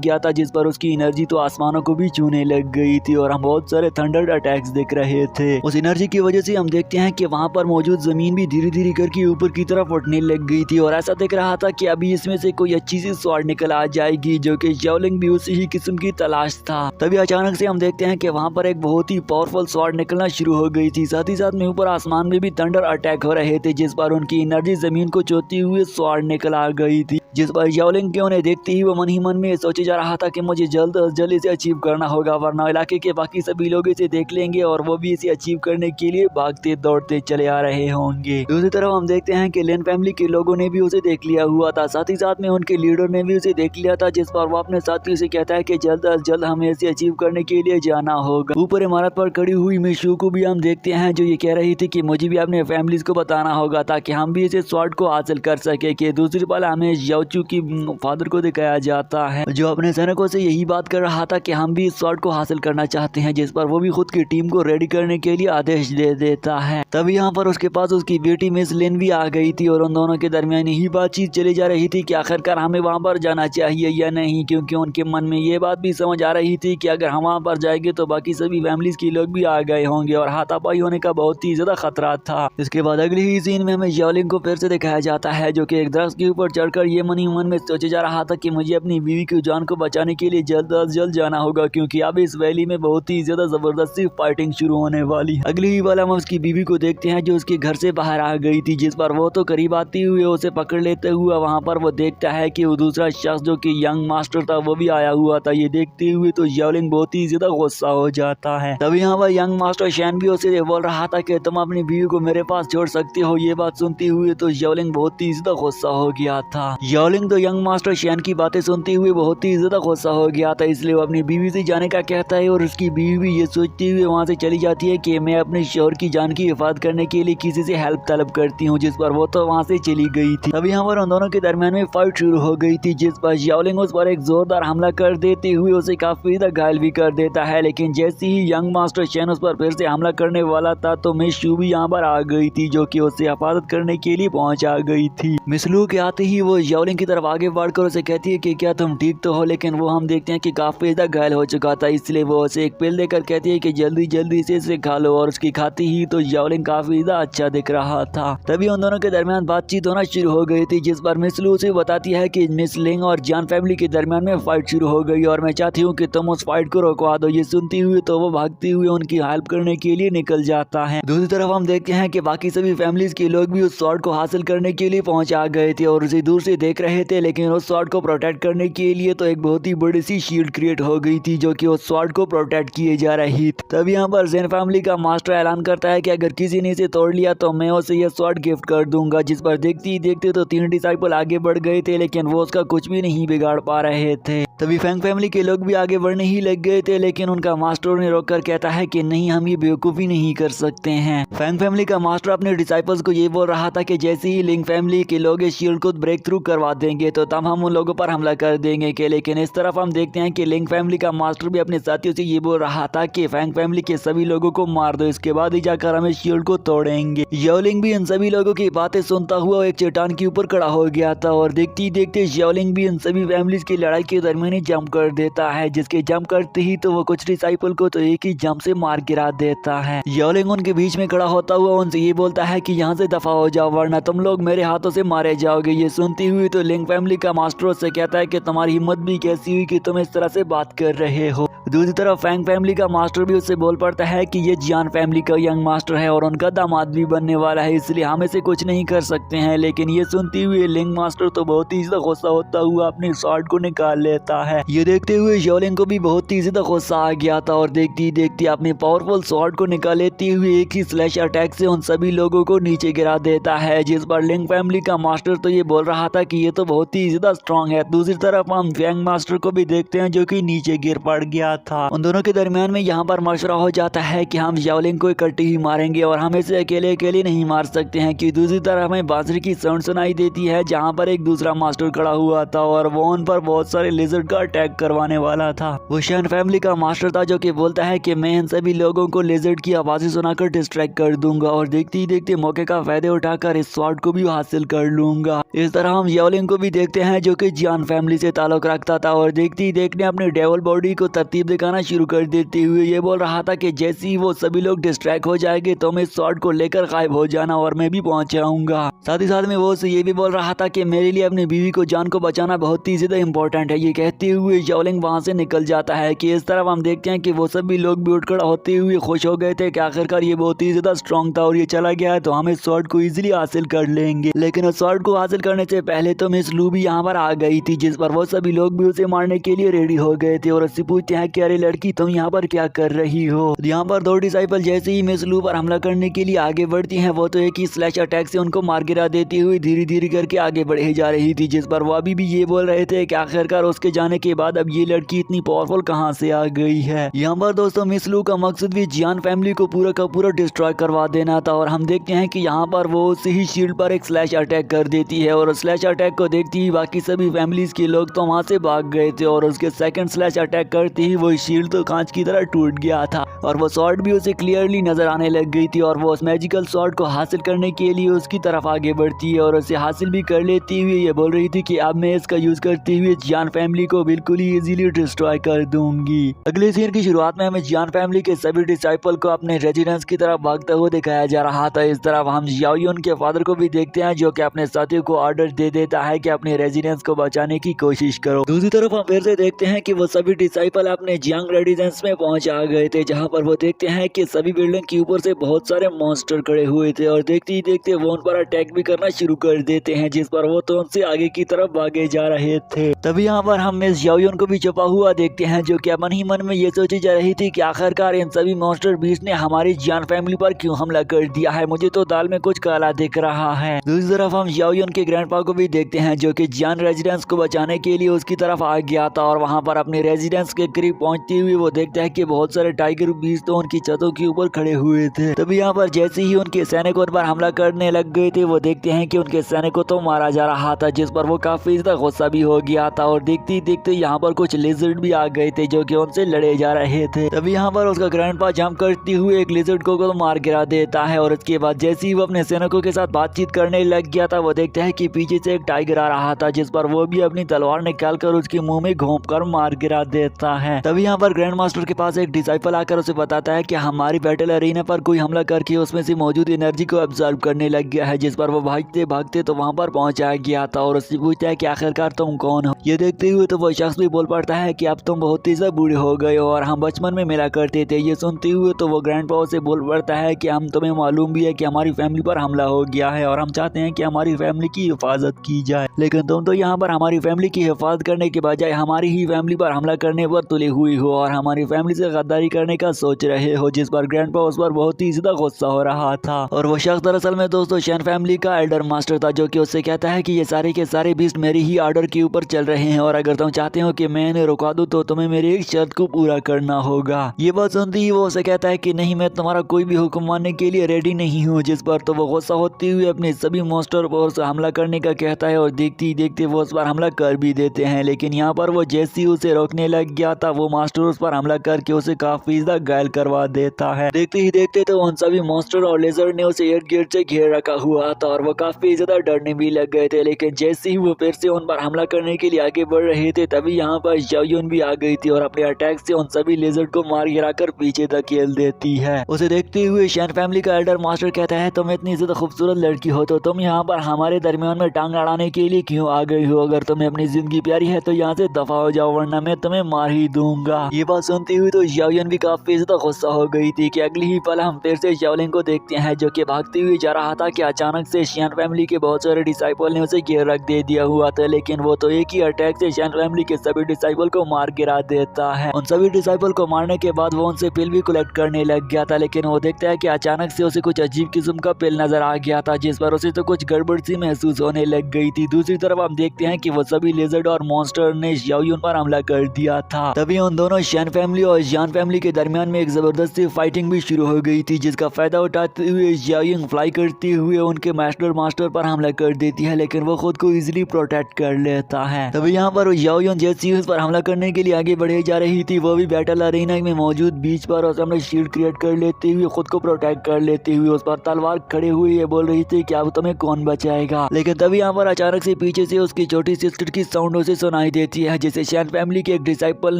Speaker 1: गया था, जिस पर उसकी एनर्जी तो आसमानों को भी छूने लग गई थी और हम बहुत सारे थंडर अटैक्स देख रहे थे। उस एनर्जी की वजह से हम देखते हैं कि वहाँ पर मौजूद जमीन भी धीरे धीरे करके ऊपर की तरफ उठने लग गई थी और ऐसा दिख रहा था कि अभी इसमें से कोई अच्छी सी स्वॉर्ड निकल आ जाएगी, जो कि ज़ाओलिंग भी उसी ही किस्म की तलाश था। तभी अचानक से हम देखते हैं कि वहाँ पर एक बहुत ही पावरफुल स्वॉर्ड निकलना शुरू हो गई थी। साथ ही साथ में ऊपर आसमान में भी थंडर अटैक हो रहे थे, जिस पर उनकी एनर्जी जमीन को चोती हुए स्वॉर्ड निकल आ गई थी, जिस पर ज़ाओलिंग के उन्हें देखते ही वो मन ही मन में सोचे जा रहा था कि मुझे जल्द अज जल्द इसे अचीव करना होगा, वरना इलाके के बाकी सभी लोग इसे देख लेंगे और वो भी इसे अचीव करने के लिए भागते दौड़ते चले आ रहे होंगे। दूसरी तरफ हम देखते हैं कि लिन फैमिली के लोगों ने भी उसे देख लिया हुआ था, साथ ही साथ में उनके लीडर ने भी उसे देख लिया था, जिस पर वो अपने साथियों से कहता है कि जल्द अज जल्द हमें इसे अचीव करने के लिए जाना होगा। ऊपर इमारत पर खड़ी हुई मिशू को भी हम देखते हैं जो ये कह रही थी कि मुझे भी अपने फैमिलीज को बताना होगा ताकि हम भी इसे स्वॉर्ड को हासिल कर सके। कि दूसरी पल हमें याओचू की फादर को दिखाया जाता है जो अपने सैनिकों से यही बात कर रहा था कि हम भी इस स्वॉर्ड को हासिल करना चाहते हैं, जिस पर वो भी खुद की टीम को रेडी करने के लिए आदेश दे देता है। तभी यहाँ पर उसके पास उसकी बेटी मिस लिन भी आ गई थी और उन दोनों के दरमियान यही बातचीत चली जा रही थी कि आखिरकार हमें वहाँ पर जाना चाहिए या नहीं, क्योंकि उनके मन में ये बात भी समझ आ रही थी कि अगर हम वहाँ पर जाएंगे तो बाकी सभी फैमिलीज के लोग भी आ गए होंगे और हाथापाई होने का बहुत ही ज्यादा खतरा था। इसके बाद अगली ही सीन में हमें ज़ाओलिंग को फिर से दिखाया जाता है जो कि एक दरख्त के ऊपर चढ़कर ये मन ही मन में सोचे जा रहा था कि मुझे अपनी बीवी की जान को बचाने के लिए जल्द अज जल्द जाना होगा, क्योंकि अब इस वैली में बहुत ही ज्यादा जबरदस्ती फाइटिंग शुरू होने वाली है। अगली ही वाला हम उसकी बीवी को देखते हैं जो उसके घर से बाहर आ गई थी, जिस पर वो तो करीब आती हुई उसे पकड़ लेते हुए वहाँ पर वो देखता है कि वो दूसरा शख्स जो कि यंग मास्टर था वो भी आया हुआ था। ये देखते हुए तो ज़ाओलिंग बहुत ही ज्यादा गुस्सा हो जाता है। तभी यहाँ पर यंग मास्टर शैन भी उसे बोल रहा था कि तुम अपनी बीवी को मेरे पास छोड़ सकते हो। ये बात सुनते हुए तो ज़ाओलिंग बहुत ही ज्यादा गुस्सा हो गया था। ज़ाओलिंग तो यंग मास्टर शैन की बातें सुनते हुए बहुत ही ज्यादा गुस्सा हो गया था, इसलिए वो अपनी बीवी से जाने का कहता है और उसकी बीवी भी ये सोचती हुए वहाँ से चली जाती है कि मैं अपने शौहर की जान की हिफाजत करने के लिए किसी से हेल्प तलब करती हूँ, जिस पर वो तो वहाँ से चली गई थी। तभी यहाँ पर उन दोनों के दरमियान में फाइट शुरू हो गई थी, जिस पर ज़ाओलिंग उस पर एक जोरदार हमला कर देते हुए उसे काफी ज्यादा घायल भी कर देता है, लेकिन जैसे ही यंग मास्टर शैन उस पर फिर से हमला करने वाला था तो मिशू भी यहाँ पर आ गई थी जो कि उससे हिफाजत करने के लिए पहुँच आ गई थी। मिसलू के आते ही वो ज़ाओलिंग की तरफ आगे बढ़कर उसे कहती है कि क्या तुम ठीक तो हो, लेकिन वो हम देखते हैं कि काफी ज्यादा घायल हो चुका था, इसलिए वो उसे एक पिल देकर कहती है कि जल्दी जल्दी इसे खा लो, और उसकी खाती ही तो ज़ाओलिंग काफी ज्यादा अच्छा दिख रहा था। तभी उन दोनों के दरमियान बातचीत होना शुरू हो गई थी, जिस पर मिसलू उसे बताती है कि मिस लिंग और जान फैमिली के दरमियान में फाइट शुरू हो गई और मैं चाहती हूँ कि तुम उस फाइट को रोकवा दो। ये सुनती हुई तो वो भागते हुए उनकी हेल्प करने के लिए निकल जाता है। दूसरी तरफ हम देखते हैं कि बाकी सभी फैमिलीज के लोग भी उस स्वॉर्ड को हासिल करने के लिए पहुंच आ गए थे और उसे दूर से देख रहे थे, लेकिन उस स्वॉर्ड को प्रोटेक्ट करने के लिए तो एक बहुत ही बड़ी सी शील्ड क्रिएट हो गई थी जो कि उस स्वॉर्ड को प्रोटेक्ट किए जा रही थी। तब यहाँ पर जेन फैमिली का मास्टर ऐलान करता है कि अगर किसी ने इसे तोड़ लिया तो मैं उसे यह स्वॉर्ड गिफ्ट कर दूंगा, जिस पर देखते ही देखते तो 3 डिसाइपल आगे बढ़ गए थे, लेकिन वो उसका कुछ भी नहीं बिगाड़ पा रहे थे। तभी फैंग फैमिली के लोग भी आगे बढ़ने ही लग गए थे, लेकिन उनका मास्टर ने रोककर कहता है कि नहीं, हम ये बेवकूफ़ी नहीं कर सकते हैं। फैंग फैमिली का मास्टर अपने डिसाइपल्स को ये बोल रहा था कि जैसे ही लिंग फैमिली के लोग इस शील्ड को ब्रेक थ्रू करवा देंगे तो तब हम उन लोगों पर हमला कर देंगे के लेकिन इस तरफ हम देखते हैं कि लिंग फैमिली का मास्टर भी अपने साथियों से ये बोल रहा था कि फैंग फैमिली के सभी लोगों को मार दो, इसके बाद ही जाकर हम इस शील्ड को तोड़ेंगे। ज़ाओलिंग भी इन सभी लोगों की बातें सुनता हुआ एक चट्टान के ऊपर खड़ा हो गया था और देखते ही देखते ज़ाओलिंग भी इन सभी फैमिलीज की लड़ाई के दरमियान ही जंप कर देता है, जिसके जंप करते ही तो वो कुछ डिसाइपल को तो एक ही जंप से मार गिरा देता है। ज़ाओलिंग उनके बीच में खड़ा होता हुआ उनसे ये बोलता है कि यहाँ से दफा हो जाओ वरना तुम लोग मेरे हाथों से मारे जाओगे। ये सुनती हुई तो लिंग फैमिली का मास्टर उससे कहता है कि तुम्हारी हिम्मत भी कैसी हुई कि तुम इस तरह से बात कर रहे हो। दूसरी तरफ फैंग फैमिली का मास्टर भी उससे बोल पड़ता है कि ये जियान फैमिली का यंग मास्टर है और उनका दामाद भी बनने वाला है, इसलिए हम इसे कुछ नहीं कर सकते हैं। लेकिन ये सुनती हुई लिंग मास्टर तो बहुत ही ज्यादा गुस्सा होता हुआ अपने स्वॉर्ड को निकाल लेता है। ये देखते हुए ज़ाओलिंग को भी बहुत ही ज्यादा गुस्सा आ गया था और देखती देखती अपने पावरफुल स्वॉर्ड को निकाल लेते हुए एक ही स्लैश अटैक से उन सभी लोगों को नीचे गिरा देता है, जिस पर लिंग फैमिली का मास्टर तो ये बोल रहा था कि ये तो बहुत ही ज्यादा स्ट्रॉन्ग है। दूसरी तरफ हम फैंग मास्टर को भी देखते हैं जो कि नीचे गिर पड़ गया था। उन दोनों के दरमियान में यहाँ पर मशवरा हो जाता है कि हम जावलिंग को इकट्ठे ही मारेंगे और हम इसे अकेले अकेले नहीं मार सकते हैं कि दूसरी तरफ हमें बांसुरी की साउंड सुनाई देती है जहाँ पर एक दूसरा मास्टर खड़ा हुआ था और वो उन पर बहुत सारे लिजर्ड का अटैक करवाने वाला था। वो शैन फैमिली का मास्टर था जो कि बोलता है कि मैं इन सभी लोगों को लिजर्ड की आवाजें सुनाकर डिस्ट्रैक्ट कर दूंगा और देखते ही देखते मौके का फायदे उठाकर इस स्वॉर्ड को भी हासिल कर लूंगा। इस तरह हम याओलिंग को भी देखते हैं जो कि जियान फैमिली से ताल्लुक रखता था और देखते ही देखने अपनी डेवल बॉडी को तरतीब दिखाना शुरू कर देते हुए ये बोल रहा था कि जैसे ही वो सभी लोग डिस्ट्रैक्ट हो जाएंगे तो मैं इस स्वॉर्ड को लेकर गायब हो जाना और मैं भी पहुंच जाऊंगा। साथ ही साथ में वो उसे ये भी बोल रहा था कि मेरे लिए अपनी बीवी को जान को बचाना बहुत ही ज्यादा इंपॉर्टेंट है। ये कहते हुए याओलिंग वहां से निकल जाता है कि इस तरफ हम देखते हैं कि वो सभी लोग भी उठ खड़ा होते हुए खुश हो गए थे कि आखिरकार ये बहुत ही ज्यादा स्ट्रॉन्ग था और ये चला गया है तो हम इस स्वॉर्ड को इजीली हासिल कर लेंगे। लेकिन उस स्वॉर्ड को हासिल करने से पहले तो मिस लू भी यहाँ पर आ गई थी जिस पर वो सभी लोग भी उसे मारने के लिए रेडी हो गए थे और उससे पूछते हैं कि अरे लड़की तुम यहाँ पर क्या कर रही हो। यहाँ पर दो डिसाइपल जैसे ही मिस लू पर हमला करने के लिए आगे बढ़ती हैं वो तो एक ही स्लैश अटैक से उनको मार गिरा देती हुई धीरे धीरे करके आगे बढ़े जा रही थी जिस पर वो अभी भी ये बोल रहे थे कि आखिरकार उसके जाने के बाद अब ये लड़की इतनी पावरफुल कहाँ से आ गई है। यहाँ पर दोस्तों मिस लू का मकसद भी जियान फैमिली को पूरा का पूरा डिस्ट्रॉय करवा देना था और हम देखते हैं कि यहाँ पर वो उसी ही शील्ड पर एक स्लैश अटैक कर देती है और स्लैश अटैक को देखती ही बाकी सभी फैमिलीज के लोग तो वहाँ से भाग गए थे और उसके सेकंड स्लैश अटैक करते ही वो शील्ड तो कांच की तरह टूट गया था और वो स्वॉर्ड भी उसे क्लियरली नजर आने लग गई थी और वो उस मैजिकल स्वॉर्ड को हासिल करने के लिए उसकी तरफ आगे बढ़ती है और उसे हासिल भी कर लेती हुई ये बोल रही थी कि अब मैं इसका यूज करते हुए जियान फैमिली को बिल्कुल ही इजीली डिस्ट्रॉय कर दूंगी। अगले सीन की शुरुआत में हमें जियान फैमिली के सभी डिसाइपल को अपने रेजिडेंस की तरफ भागते हुए दिखाया जा रहा था। इस तरफ हम याओयुन के फादर को भी देखते हैं जो कि अपने साथियों को ऑर्डर दे देता है कि अपने रेजिडेंस को बचाने की कोशिश करो। दूसरी तरफ हम फिर से देखते हैं कि वो सभी डिसाइपल अपने जियांग रेजिडेंस में पहुंच आ गए थे जहां पर वो देखते हैं कि सभी बिल्डिंग के ऊपर से बहुत सारे मॉन्स्टर खड़े हुए थे और देखते ही देखते वो उन पर अटैक भी करना शुरू कर देते हैं जिस पर वो तो उनसे आगे की तरफ भागे जा रहे थे। तभी यहाँ पर हम मिस याओयुन को भी छुपा हुआ देखते हैं जो कि मन ही मन में ये सोची जा रही थी कि आखिरकार इन सभी मॉन्स्टर बीस्ट ने हमारी जियान फैमिली पर क्यों हमला कर दिया है, मुझे तो दाल में कुछ काला दिख रहा है। दूसरी तरफ हम याओयुन के ग्रैंडपा को भी देखते हैं जो कि जियान रेजिडेंस को बचाने के लिए उसकी तरफ आ गया था और वहाँ पर अपने रेजिडेंस के करीब पहुंचते हुए वो देखता है कि बहुत सारे टाइगर बीस्ट तो उनकी छतों के ऊपर खड़े हुए थे। तभी यहाँ पर जैसे ही उनके सैनिक उन पर हमला करने लग गए थे वो देखते हैं कि उनके सैनिक को तो मारा जा रहा था जिस पर वो काफी ज्यादा गुस्सा भी हो गया था और देखते ही देखते यहाँ पर कुछ लिजर्ड भी आ गए थे जो कि उनसे लड़े जा रहे थे। तभी यहाँ पर उसका ग्रैंडपा जंप करते हुए एक लिजर्ड को तो मार गिरा देता है और उसके बाद जैसे ही वो अपने सैनिकों के साथ बातचीत करने लग गया था वो देखता है कि पीछे से एक टाइगर आ रहा था जिस पर वो भी अपनी तलवार निकाल कर उसके मुंह में घोंप कर मार गिरा देता है। तभी यहाँ पर ग्रैंड मास्टर के पास एक डिसाइपल आकर उसे बताता है कि हमारी बैटल अरीना पर कोई हमला करके उसमें से मौजूद एनर्जी को अब्सॉर्ब करने लग गया है जिस पर वो भागते भागते तो वहाँ पर पहुंचा गया था और उससे पूछता है कि आखिरकार तुम कौन हो। ये देखते हुए तो वो शख्स भी बोल पड़ता है कि अब तुम बहुत ही ज्यादा बूढ़े हो गए हो और हम बचपन में मिला करते थे। ये सुनते हुए तो वो ग्रैंडपा से बोल पड़ता है कि हम तुम्हें मालूम भी है कि हमारी फैमिली पर हमला हो गया है और हम चाहते हैं कि हमारी फैमिली की हिफाजत की जाए, लेकिन तुम तो यहाँ पर हमारी फैमिली की हिफाजत करने के बजाय हमारी ही फैमिली पर हमला करने पर तुले हुई हो और हमारी फैमिली से गद्दारी करने का सोच रहे हो। जिस पर ग्रैंडपा उस पर बहुत ही ज्यादा गुस्सा हो रहा था और वो शख्स दरअसल में दोस्तों शैन फैमिली का एल्डर मास्टर था जो कि उससे कहता है कि ये सारे के सारे बीस्ट मेरी ही ऑर्डर के ऊपर चल रहे हैं और अगर तुम चाहते हो कि मैं इन्हें रुका दूं तो तुम्हें मेरी एक शर्त को पूरा करना होगा। ये बात सुनती ही वो उसे कहता है कि नहीं, मैं तुम्हारा कोई भी हुक्म मानने के लिए रेडी नहीं हूँ। जिस पर तो वो गुस्सा होते हुए अपने सभी मॉन्स्टर पर उसे हमला करने का कहता है और देखते ही देखते वो उस पर हमला कर भी देते हैं। लेकिन यहाँ पर वो जैसे ही उसे रोकने लग गया था वो मास्टर उस पर हमला करके उसे काफी ज्यादा घायल करवा देता है। देखते ही देखते तो उन सभी मॉन्स्टर और लेजर ने उसे इर्द गिर्द से घेर रखा हुआ था और वो काफी ज्यादा डरने भी लग गए थे। लेकिन जैसे ही वो फिर से उन पर हमला करने के लिए आगे बढ़ रहे थे तभी यहाँ पर याओयुन भी आ गई थी और अपने अटैक से उन सभी लेजर्ड को मार गिराकर पीछे धकेल देती है। उसे देखते हुए शैन फैमिली का एल्डर मास्टर कहता है तुम इतनी ज्यादा खूबसूरत लड़की हो तो तुम यहाँ पर हमारे दरमियान में टांग अड़ाने के लिए क्यों आ गई हो? अगर तुम्हें अपनी जिंदगी प्यारी है तो यहाँ से दफा हो जाओ वरना मैं तुम्हें मार ही दूंगा। ये बात सुनती हुई तो याओयुन भी काफी ज्यादा गुस्सा हो गई थी कि अगली ही पल हम फिर से याओलिंग को देखते हैं जो कि भागते हुए जा रहा था कि अचानक से शैन फैमिली के बहुत सारे डिसाइपल ने उसे घेर रख दे दिया हुआ था। लेकिन वो तो एक ही अटैक से शैन फैमिली के सभी डिसाइपल को मार गिरा देता है। उन सभी डिसाइपल को मारने के बाद वो उनसे पिल भी कलेक्ट करने लग गया था। लेकिन वो देखता है कि अचानक से उसे कुछ अजीब किस्म का पिल नजर आ गया था जिस पर उसे तो कुछ गड़बड़ सी महसूस होने लग गई थी। दूसरी तरफ हम देखते हैं कि वो सभी लिजर्ड और मॉन्स्टर ने ज़ाओयुन पर हमला कर दिया था। तभी उन दोनों शैन फैमिली और जान फैमिली के दरमियान में एक जबरदस्त फाइटिंग भी शुरू हो गई थी, जिसका फायदा उठाते हुए ज़ाओयुन फ्लाई करते हुए उनके मास्टर पर हमला कर देती है, लेकिन वो खुद को इजीली प्रोटेक्ट कर लेता है। तभी यहाँ पर ज़ाओयुन जैसी उस पर हमला करने के लिए आगे बढ़े जा रही थी, वो भी बैटल अरेना में मौजूद बीच पर और सामने शील्ड क्रिएट कर लेते हुए खुद को प्रोटेक्ट कर लेते हुए उस पर तलवार खड़े हुए ये बोल रही थी कि अब तुम्हें कौन बचाएगा। लेकिन तभी यहाँ पर अचानक से पीछे से उसकी छोटी सिस्टर की साउंड उसे सुनाई देती है, जिसे शैन फैमिली के एक डिसाइपल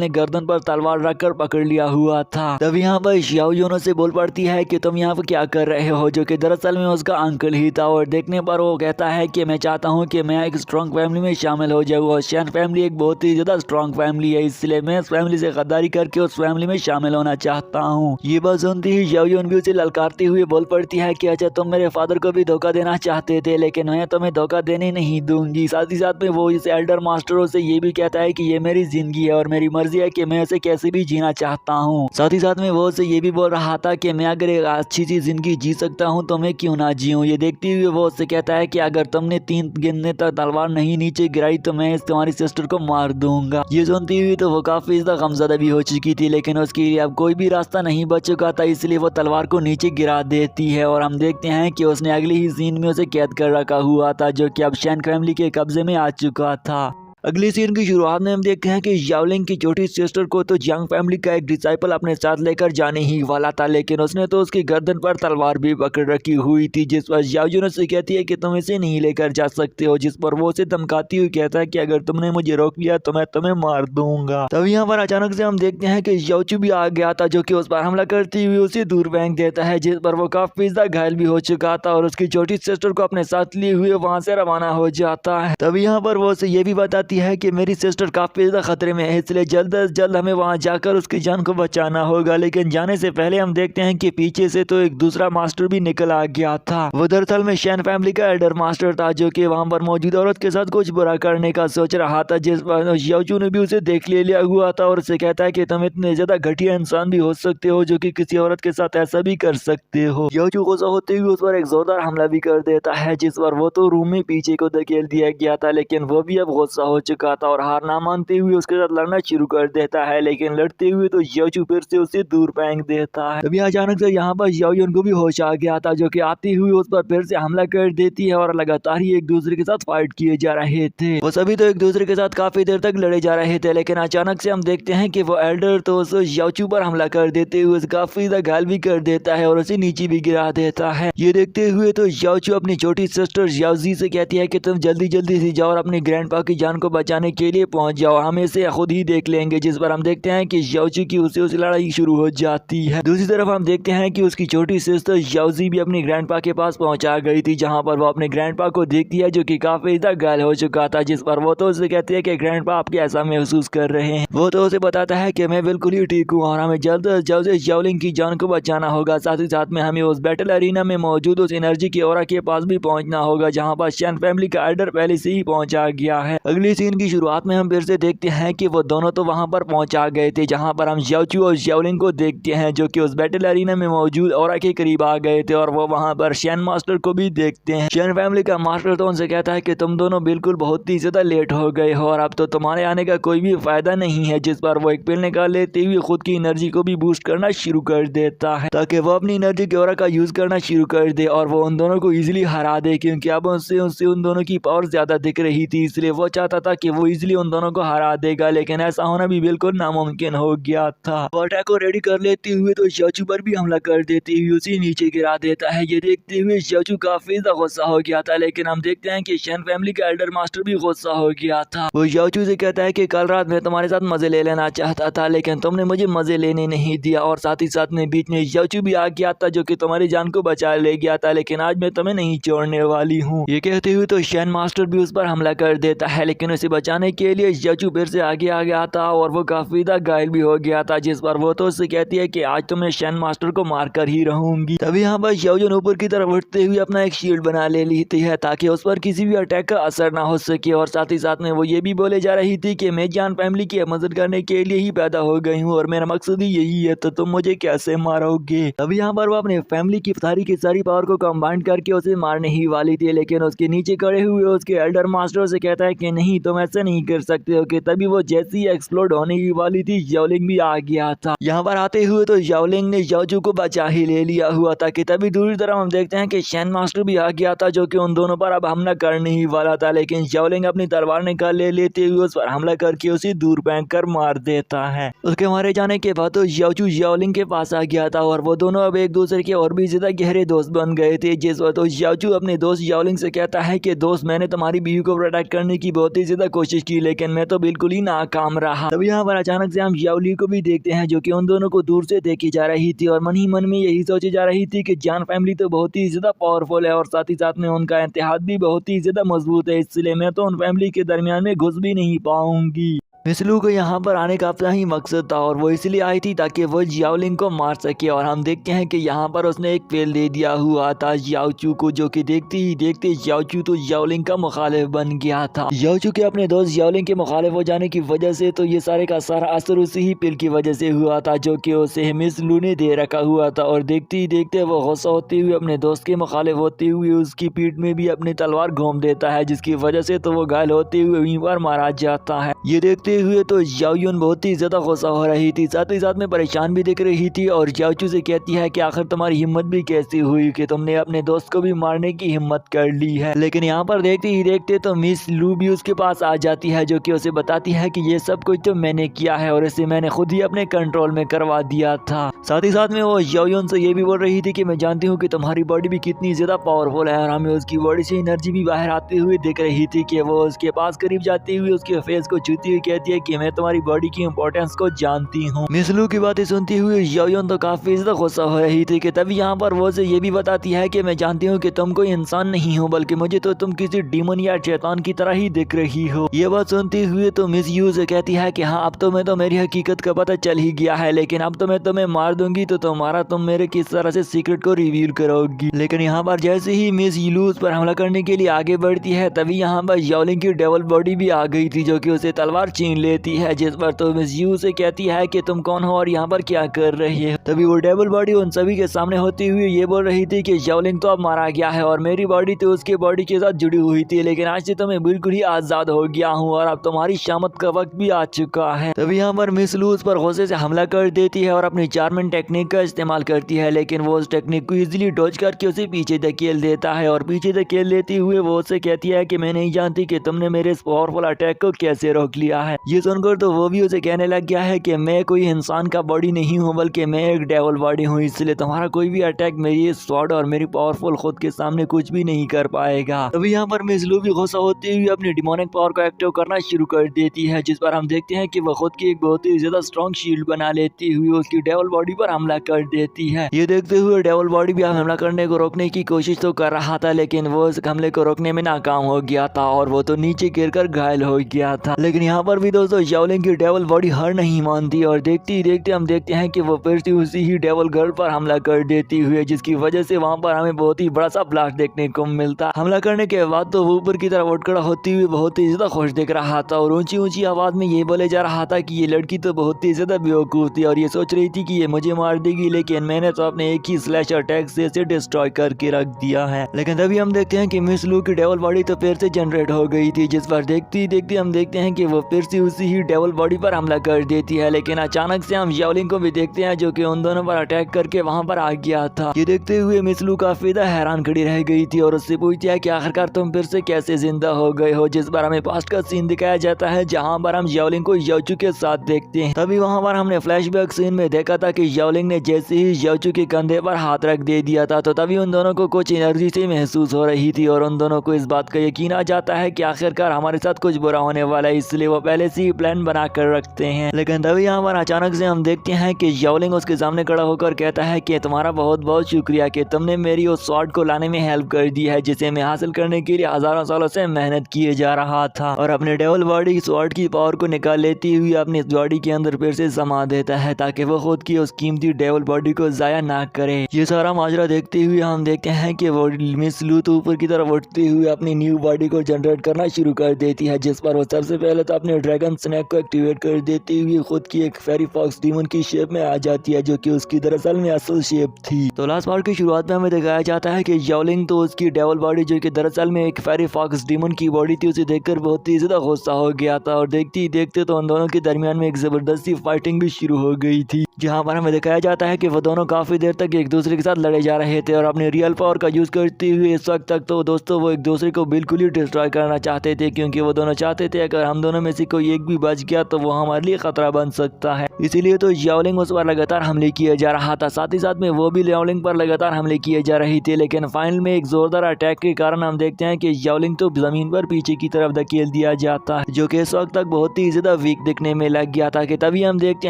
Speaker 1: ने गर्दन पर तलवार रखकर पकड़ लिया हुआ था। तभी यहाँ पर ज़ाओयुन से बोल पड़ती है कि तुम यहाँ पर क्या कर रहे हो, जो कि दरअसल में उसका अंकल ही था। और देखने पर वो कहता है कि मैं चाहता हूँ कि मैं एक स्ट्रॉन्ग फैमिली में शामिल हो जाऊँ, और शैन फैमिली एक बहुत ही ज्यादा स्ट्रॉन्ग फैमिली है, इसलिए मैं इस फैमिली से गद्दारी करके उस फैमिली में शामिल होना चाहता हूँ। ये बात सुनती ही ज़ाओयुन भी उसे ललकारती हुई बोल पड़ती है कि अच्छा तुम मेरे फादर को भी धोखा देना चाहते थे, लेकिन मैं तुम्हें धोखा देने नहीं दूंगी। साथ ही साथ में वो इस एल्डर मास्टरों से ये भी कहता है कि ये मेरी जिंदगी है और मेरी मर्जी है कि मैं इसे कैसे भी जीना चाहता हूँ। साथ ही साथ में वो उसे ये भी बोल रहा था कि मैं अगर एक अच्छी सी जिंदगी जी सकता हूँ तो मैं क्यों ना जीऊँ। ये देखते हुए वो उससे कहता है कि अगर तुमने 3 गिनने तक तलवार नहीं नीचे गिराई तो मैं तुम्हारी सिस्टर को मार दूंगा। ये सुनती हुई तो वो काफी ज्यादा गमज़दा भी हो चुकी थी, लेकिन उसके लिए अब कोई भी रास्ता नहीं बच चुका था, इसलिए वो तलवार को नीचे गिरा देती है। और हम देखते हैं कि उसने अगली ही सीन में उसे कैद कर रखा हुआ था, जो कि अब शैन फैमिली के कब्जे में आ चुका था। अगली सीन की शुरुआत में हम देखते हैं कि ज़ाओलिन की छोटी सिस्टर को तो जियांग फैमिली का एक डिसाइपल अपने साथ लेकर जाने ही वाला था, लेकिन उसने तो उसकी गर्दन पर तलवार भी पकड़ रखी हुई थी, जिस पर ज़ाओजुन उससे कहती है कि तुम इसे नहीं लेकर जा सकते हो, जिस पर वो उसे धमकाती हुई कहता है कि अगर तुमने मुझे रोक लिया तो मैं तुम्हें मार दूंगा। तभी यहाँ पर अचानक से हम देखते हैं कि ज़ाओचू भी आ गया था, जो कि उस पर हमला करती हुई उसे दूर फेंक देता है, जिस पर वो काफी ज्यादा घायल भी हो चुका था और उसकी छोटी सिस्टर को अपने साथ लिए हुए वहां से रवाना हो जाता है। तभी यहाँ पर वो उसे ये भी बताती है कि मेरी सिस्टर काफी ज्यादा खतरे में है, इसलिए जल्द से जल्द हमें वहां जाकर उसकी जान को बचाना होगा। लेकिन जाने से पहले हम देखते हैं कि पीछे से तो एक दूसरा मास्टर भी निकल आ गया था। वो दरअसल में शैन फैमिली का एल्डर मास्टर था, जो कि वहां पर मौजूद औरत के साथ कुछ बुरा करने का सोच रहा था, जिस पर ज़ाओचू ने भी उसे देख लिया हुआ था और उसे कहता है कि तुम इतने ज्यादा घटिया इंसान भी हो सकते हो जो कि किसी औरत के साथ ऐसा भी कर सकते हो। ज़ाओचू गुस्सा होते हुए उस पर एक जोरदार हमला भी कर देता है, जिस पर वो तो रूम में पीछे को धकेल दिया गया था, लेकिन वो भी अब गुस्सा हो चुका था और हार ना मानते हुए उसके साथ लड़ना शुरू कर देता है। लेकिन लड़ते हुए तो ज़ाओचू फिर से उसे दूर फेंक देता है। तभी अचानक से यहाँ पर ज़ाओयुन को भी होश आ गया था, जो कि आते हुए उस पर फिर से हमला कर देती है और लगातार ही एक दूसरे के साथ फाइट किए जा रहे थे। वो सभी तो एक दूसरे के साथ काफी देर तक लड़े जा रहे थे, लेकिन अचानक से हम देखते हैं कि वो एल्डर तो उस ज़ाओचू पर हमला कर देते हुए उसे काफी ज्यादा घायल भी कर देता है और उसे नीचे भी गिरा देता है। ये देखते हुए तो ज़ाओचू अपनी छोटी सिस्टर ज़ाओजी से कहती है कि तुम जल्दी जल्दी से जाओ और अपनी ग्रैंडपा की जान को बचाने के लिए पहुंच जाओ, हम इसे खुद ही देख लेंगे। जिस पर हम देखते हैं कि ज़ाओचू की उसे लड़ाई शुरू हो जाती है। दूसरी तरफ हम देखते हैं कि उसकी छोटी सिस्टर ज़ाओजी भी अपनी ग्रैंडपा के पास पहुंचा गई थी, जहां पर वो अपने ग्रैंडपा को देखती है, जो कि काफी ज्यादा घायल हो चुका था। जिस पर वो तो उसे कहती है कि ग्रैंडपा आप कैसा महसूस कर रहे हैं। वो तो उसे बताता है कि मैं बिल्कुल ही ठीक हूँ और हमें जल्द से जल्द ज़ाओलिन की जान को बचाना होगा। साथ ही साथ में हमें उस बैटल अरीना में मौजूद उस एनर्जी की ऑरा के पास भी पहुंचना होगा, जहां पर शैन फैमिली का एल्डर पहले से ही पहुंचा गया है। अगली सीन की शुरुआत में हम फिर से देखते हैं कि वो दोनों तो वहां पर पहुंचा गए थे, जहां पर हम ज़ाओचू और ज़ाओलिन को देखते हैं, जो कि उस बैटल अरीना में मौजूद ऑरा के करीब आ गए थे और वो वहां पर शैन मास्टर को भी देखते हैं। शैन फैमिली का मास्टर तो उनसे कहता है कि तुम दोनों बिल्कुल बहुत ही ज्यादा लेट हो गए हो और अब तो तुम्हारे आने का कोई भी फायदा नहीं है। जिस पर वो एक पिल निकाल लेते हुए खुद की एनर्जी को भी बूस्ट करना शुरू कर देता है, ताकि वो अपनी एनर्जी के ऑरा का यूज करना शुरू कर दे और वो उन दोनों को इजीली हरा दे, क्योंकि अब उससे उन दोनों की पावर ज्यादा दिख रही थी, इसलिए वो चाहता था कि वो इजीली उन दोनों को हरा देगा। लेकिन ऐसा होना भी बिल्कुल नामुमकिन हो गया था। अटैक को रेडी कर लेते हुए तो ज़ाओचू पर भी हमला कर देते हुए उसे नीचे गिरा देता है। ये देखते हुए ज़ाओचू काफी ज्यादा गुस्सा हो गया था, लेकिन हम देखते हैं कि शैन फैमिली का एल्डर मास्टर भी गुस्सा हो गया था। वो ज़ाओचू से कहता है कि कल रात मैं तुम्हारे साथ मजे ले लेना चाहता था, लेकिन तुमने मुझे मजे लेने नहीं दिया और साथ ही साथ में बीच में ज़ाओचू भी आ गया था, जो कि तुम्हारी जान को बचा ले गया था, लेकिन आज मैं तुम्हें नहीं छोड़ने वाली हूँ। ये कहते हुए तो शैन मास्टर भी उस पर हमला कर देता है, लेकिन होने से बचाने के लिए याचू फिर से आगे आ गया था और वो काफी घायल भी हो गया था, जिस पर वो तो उससे कहती है कि आज तो मैं शैन मास्टर को मार कर ही रहूंगी। तभी यहाँ पर याओजुन ऊपर की तरफ उठते हुए अपना एक शील्ड बना ले लेती है ताकि उस पर किसी भी अटैक का असर ना हो सके, और साथ ही साथ में वो ये भी बोले जा रही थी कि मैं जान फैमिली की मदद करने के लिए ही पैदा हो गई हूँ और मेरा मकसद ही यही है, तो तुम मुझे कैसे मारोगे। तभी यहाँ पर वो अपने फैमिली की सारी पावर को कंबाइन करके उसे मारने ही वाली थी, लेकिन उसके नीचे खड़े हुए उसके एल्डर मास्टर से कहता है कि नहीं, तुम ऐसा नहीं कर सकते हो। कि तभी वो जैसी एक्सप्लोड होने ही वाली थी, याओलिंग भी आ गया था। यहाँ पर आते हुए तो याओलिंग ने याचू को बचा ही ले लिया हुआ था। कि तभी दूसरी तरफ हम देखते हैं कि शैन मास्टर भी आ गया था, जो कि उन दोनों पर अब हमला करने ही वाला था, लेकिन याओलिंग अपनी तलवार निकाल लेते हुए उस पर हमला करके उसे दूर फेंक कर मार देता है। उसके मारे जाने के बाद तो याचू याओलिंग के पास आ गया था और वो दोनों अब एक दूसरे के और भी ज्यादा गहरे दोस्त बन गए थे। जिस वक्त तो याचू अपने दोस्त याओलिंग से कहता है कि दोस्त, मैंने तुम्हारी बीवी को प्रोटेक्ट करने की बहुत ही ज्यादा कोशिश की, लेकिन मैं तो बिल्कुल ही नाकाम रहा। तभी यहाँ पर अचानक से हम याओली को भी देखते हैं, जो कि उन दोनों को दूर से देखी जा रही थी और मन ही मन में यही सोची जा रही थी कि जान फैमिली तो बहुत ही ज्यादा पावरफुल है और साथ ही साथ में उनका इत्तेहाद भी बहुत ही ज्यादा मजबूत है, इसलिए मैं तो उन फैमिली के दरमियान में घुस भी नहीं पाऊंगी। मिस लू को यहाँ पर आने का अपना ही मकसद था और वो इसलिए आई थी ताकि वो याओलिंग को मार सके, और हम देखते हैं कि यहाँ पर उसने एक फेल दे दिया हुआ था याओचू को, जो कि देखते ही देखते याओचू तो याओलिंग का मुखालिफ बन गया था। याओचू के अपने दोस्त याओलिंग के मुखालिफ हो जाने की वजह से तो ये सारे का सारा असर उसी ही पिल की वजह से हुआ था, जो कि उसे मिस लू ने दे रखा हुआ था। और देखते ही देखते वो गुस्सा होते हुए अपने दोस्त के मुखालिफ होते हुए उसकी पीठ में भी अपनी तलवार घूम देता है, जिसकी वजह से तो वो घायल होते हुए वहीं पर मारा जाता है। ये देखते हुए तो याओयुन बहुत ही ज्यादा गुस्सा हो रही थी, साथ ही साथ में परेशान भी दिख रही थी और याओचू से कहती है कि आखिर तुम्हारी हिम्मत भी कैसी हुई कि तुमने अपने दोस्त को भी मारने की हिम्मत कर ली है। लेकिन यहाँ पर देखते ही देखते तो मिस लू भी उसके पास आ जाती है, जो कि उसे बताती है कि ये सब कुछ तो मैंने किया है और इसे मैंने खुद ही अपने कंट्रोल में करवा दिया था। साथ ही साथ में वो याओयुन से ये भी बोल रही थी कि मैं जानती हूँ कि तुम्हारी बॉडी भी कितनी ज्यादा पावरफुल है, और हमें उसकी बॉडी से एनर्जी भी बाहर आते हुए दिख रही थी। कि वो उसके पास करीब जाती हुई उसके फेस को छूती हुई कहती है कि मैं तुम्हारी बॉडी की इंपॉर्टेंस को जानती हूँ। मिस लू की बातें सुनती हुई याओयुन तो काफी ज्यादा गुस्सा हो रही थी। कि तभी यहाँ पर वो से ये भी बताती है कि मैं जानती हूँ कि तुम कोई इंसान नहीं हो, बल्कि मुझे तो तुम किसी डीमन या शैतान की तरह ही दिख रही हो। ये बात सुनती हुई तो मिस यू से कहती है कि हाँ, अब तो मैं तो मेरी हकीकत का पता चल ही गया है, लेकिन अब तो मैं तुम्हें मार दूंगी तो तुम मेरे किस तरह से सीक्रेट को रिवील करोगी। लेकिन यहाँ पर जैसे ही मिस यू उस पर हमला करने के लिए आगे बढ़ती है, तभी यहाँ पर याओलिंग की डबल बॉडी भी आ गई थी, जो कि उसे तलवार छीन लेती है। जिस पर तो मिस यू से कहती है कि तुम कौन हो और यहाँ पर क्या कर रहे हो। तभी वो डबल बॉडी उन सभी के सामने होती हुई ये बोल रही थी कि याओलिंग तो अब मारा गया है और मेरी बॉडी तो उसके बॉडी के साथ जुड़ी हुई थी, लेकिन आज से तो मैं बिल्कुल ही आजाद हो गया हूँ और अब तुम्हारी शामत का वक्त भी आ चुका है। तभी यहाँ पर मिस लू उस पर गुस्से से हमला कर देती है और अपनी चार्मिंग टेक्निक का इस्तेमाल करती है, लेकिन वो उस टेक्निक को इजीली डॉज करके उसे पीछे धकेल देता है। और पीछे धकेल लेती हुए वो उससे कहती है कि मैं नहीं जानती कि तुमने मेरे इस पावरफुल अटैक को कैसे रोक लिया है। ये सुनकर तो वो भी उसे कहने लग गया है कि मैं कोई इंसान का बॉडी नहीं हूँ, बल्कि मैं एक डेविल बॉडी हूँ, इसलिए तुम्हारा कोई भी अटैक मेरी स्वॉर्ड और मेरी पावरफुल खुद के सामने कुछ भी नहीं कर पाएगा। तभी यहाँ पर मिस लू भी गुस्सा होती हुई अपनी डिमोनिक पावर को एक्टिव करना शुरू कर देती है, जिस पर हम देखते हैं कि वह खुद की एक बहुत ही ज्यादा स्ट्रॉन्ग शील्ड बना लेती हुई उसकी डेविल बॉडी पर हमला कर देती है। ये देखते हुए डेविल बॉडी भी हमला करने को रोकने की कोशिश तो कर रहा था, लेकिन वो उस हमले को रोकने में नाकाम हो गया था और वो तो नीचे गिरकर घायल हो गया था। लेकिन यहाँ पर भी दोस्तों याओलिंग की डेविल बॉडी हार नहीं मानती और देखते ही देखते हम देखते हैं कि वो फिर से उसी ही डेविल गर्ल पर हमला कर देती हुई, जिसकी वजह से वहाँ पर हमें बहुत ही बड़ा सा ब्लास्ट देखने को मिलता। हमला करने के बाद तो वो ऊपर की तरफ उठ खड़ा होती हुई बहुत ही ज्यादा खुश दिख रहा था और ऊंची ऊंची आवाज में ये बोले जा रहा था कि ये लड़की तो बहुत ही ज्यादा बेवकूफ थी और ये सोच रही थी कि ये मुझे मार देगी, लेकिन मैंने तो अपने एक ही स्लैश अटैक से इसे डिस्ट्रॉय करके रख दिया है। लेकिन तभी हम देखते हैं कि मिस लू की डेविल बॉडी तो फिर से जनरेट हो गई थी, जिस पर देखते ही देखते हम देखते हैं कि वो फिर से उसी ही डेविल बॉडी पर हमला कर देती है। लेकिन अचानक से हम याओलिंग को भी देखते हैं, जो कि उन दोनों पर अटैक करके वहां पर आ गया था। ये देखते हुए मिस लू काफी हैरान खड़ी रह गई थी और उससे पूछती है कि आखिरकार तुम फिर से कैसे जिंदा हो गए हो, जिस पर हमें पास्ट का सीन दिखाया जाता है, जहां पर हम याओलिंग को याओचू के साथ देखते हैं। तभी वहां पर हमने फ्लैशबैक सीन में देखा था कि याओलिंग ने जैसे ही याओचू के कंधे पर हाथ रख दे दिया था, तो तभी उन दोनों को कुछ एनर्जी से महसूस हो रही थी और उन दोनों को इस बात का यकीन आ जाता है कि आखिरकार हमारे साथ कुछ बुरा होने वाला है, इसलिए वो पहले पहले से ही प्लान बना कर रखते हैं। लेकिन तभी यहाँ पर अचानक से हम देखते हैं कि याओलिंग उसके सामने खड़ा होकर कहता है कि तुम्हारा बहुत बहुत शुक्रिया कि तुमने मेरी उस स्वॉर्ड को लाने में हेल्प कर दी है, जिसे मैं हासिल करने के लिए हजारों सालों से मेहनत किए जा रहा था। और अपने डेविल बॉडी स्वॉर्ड की पावर को निकाल लेती हुई अपनी बॉडी के अंदर फिर से समा देता है ताकि वो खुद की उस कीमती डेविल बॉडी को जाया ना करे। ये सारा माजरा देखते हुए हम देखते हैं कि वो मिस लू तो ऊपर की तरफ उठते हुए अपनी न्यू बॉडी को जनरेट करना शुरू कर देती है, जिस पर वो सबसे पहले तो अपने ड्रैगन स्नैक को एक्टिवेट कर देती हुई खुद की एक फेरी फॉक्स डीमन की शेप में आ जाती है, जो कि उसकी दरअसल में असल शेप थी। तो लास्ट पार्ट की शुरुआत में हमें दिखाया जाता है कि याओलिंग तो उसकी डेविल बॉडी जो कि दरअसल में एक फेरी फॉक्स डीमन की बॉडी थी, उसे देखकर बहुत ही ज्यादा गुस्सा हो गया था। और देखते ही देखते तो उन दोनों के दरमियान में एक जबरदस्ती फाइटिंग भी शुरू हो गई थी, जहाँ पर हमें दिखाया जाता है कि वो दोनों काफी देर तक एक दूसरे के साथ लड़े जा रहे थे और अपने रियल पावर का यूज करते हुए इस वक्त तक तो दोस्तों वो एक दूसरे को बिल्कुल ही डिस्ट्रॉय करना चाहते थे, क्योंकि वो दोनों चाहते थे अगर हम दोनों में से कोई एक भी बच गया तो वो हमारे लिए खतरा बन सकता है। इसीलिए तो याओलिंग उस पर लगातार हमले किए जा रहा था, साथ ही साथ में वो भी याओलिंग पर लगातार हमले किए जा रही थे। लेकिन फाइनल में एक जोरदार अटैक के कारण हम देखते हैं कि याओलिंग तो जमीन पर पीछे की तरफ धकेल दिया जाता है, जो कि इस वक्त तक बहुत ही ज्यादा वीक दिखने में लग गया था। कि तभी हम देखते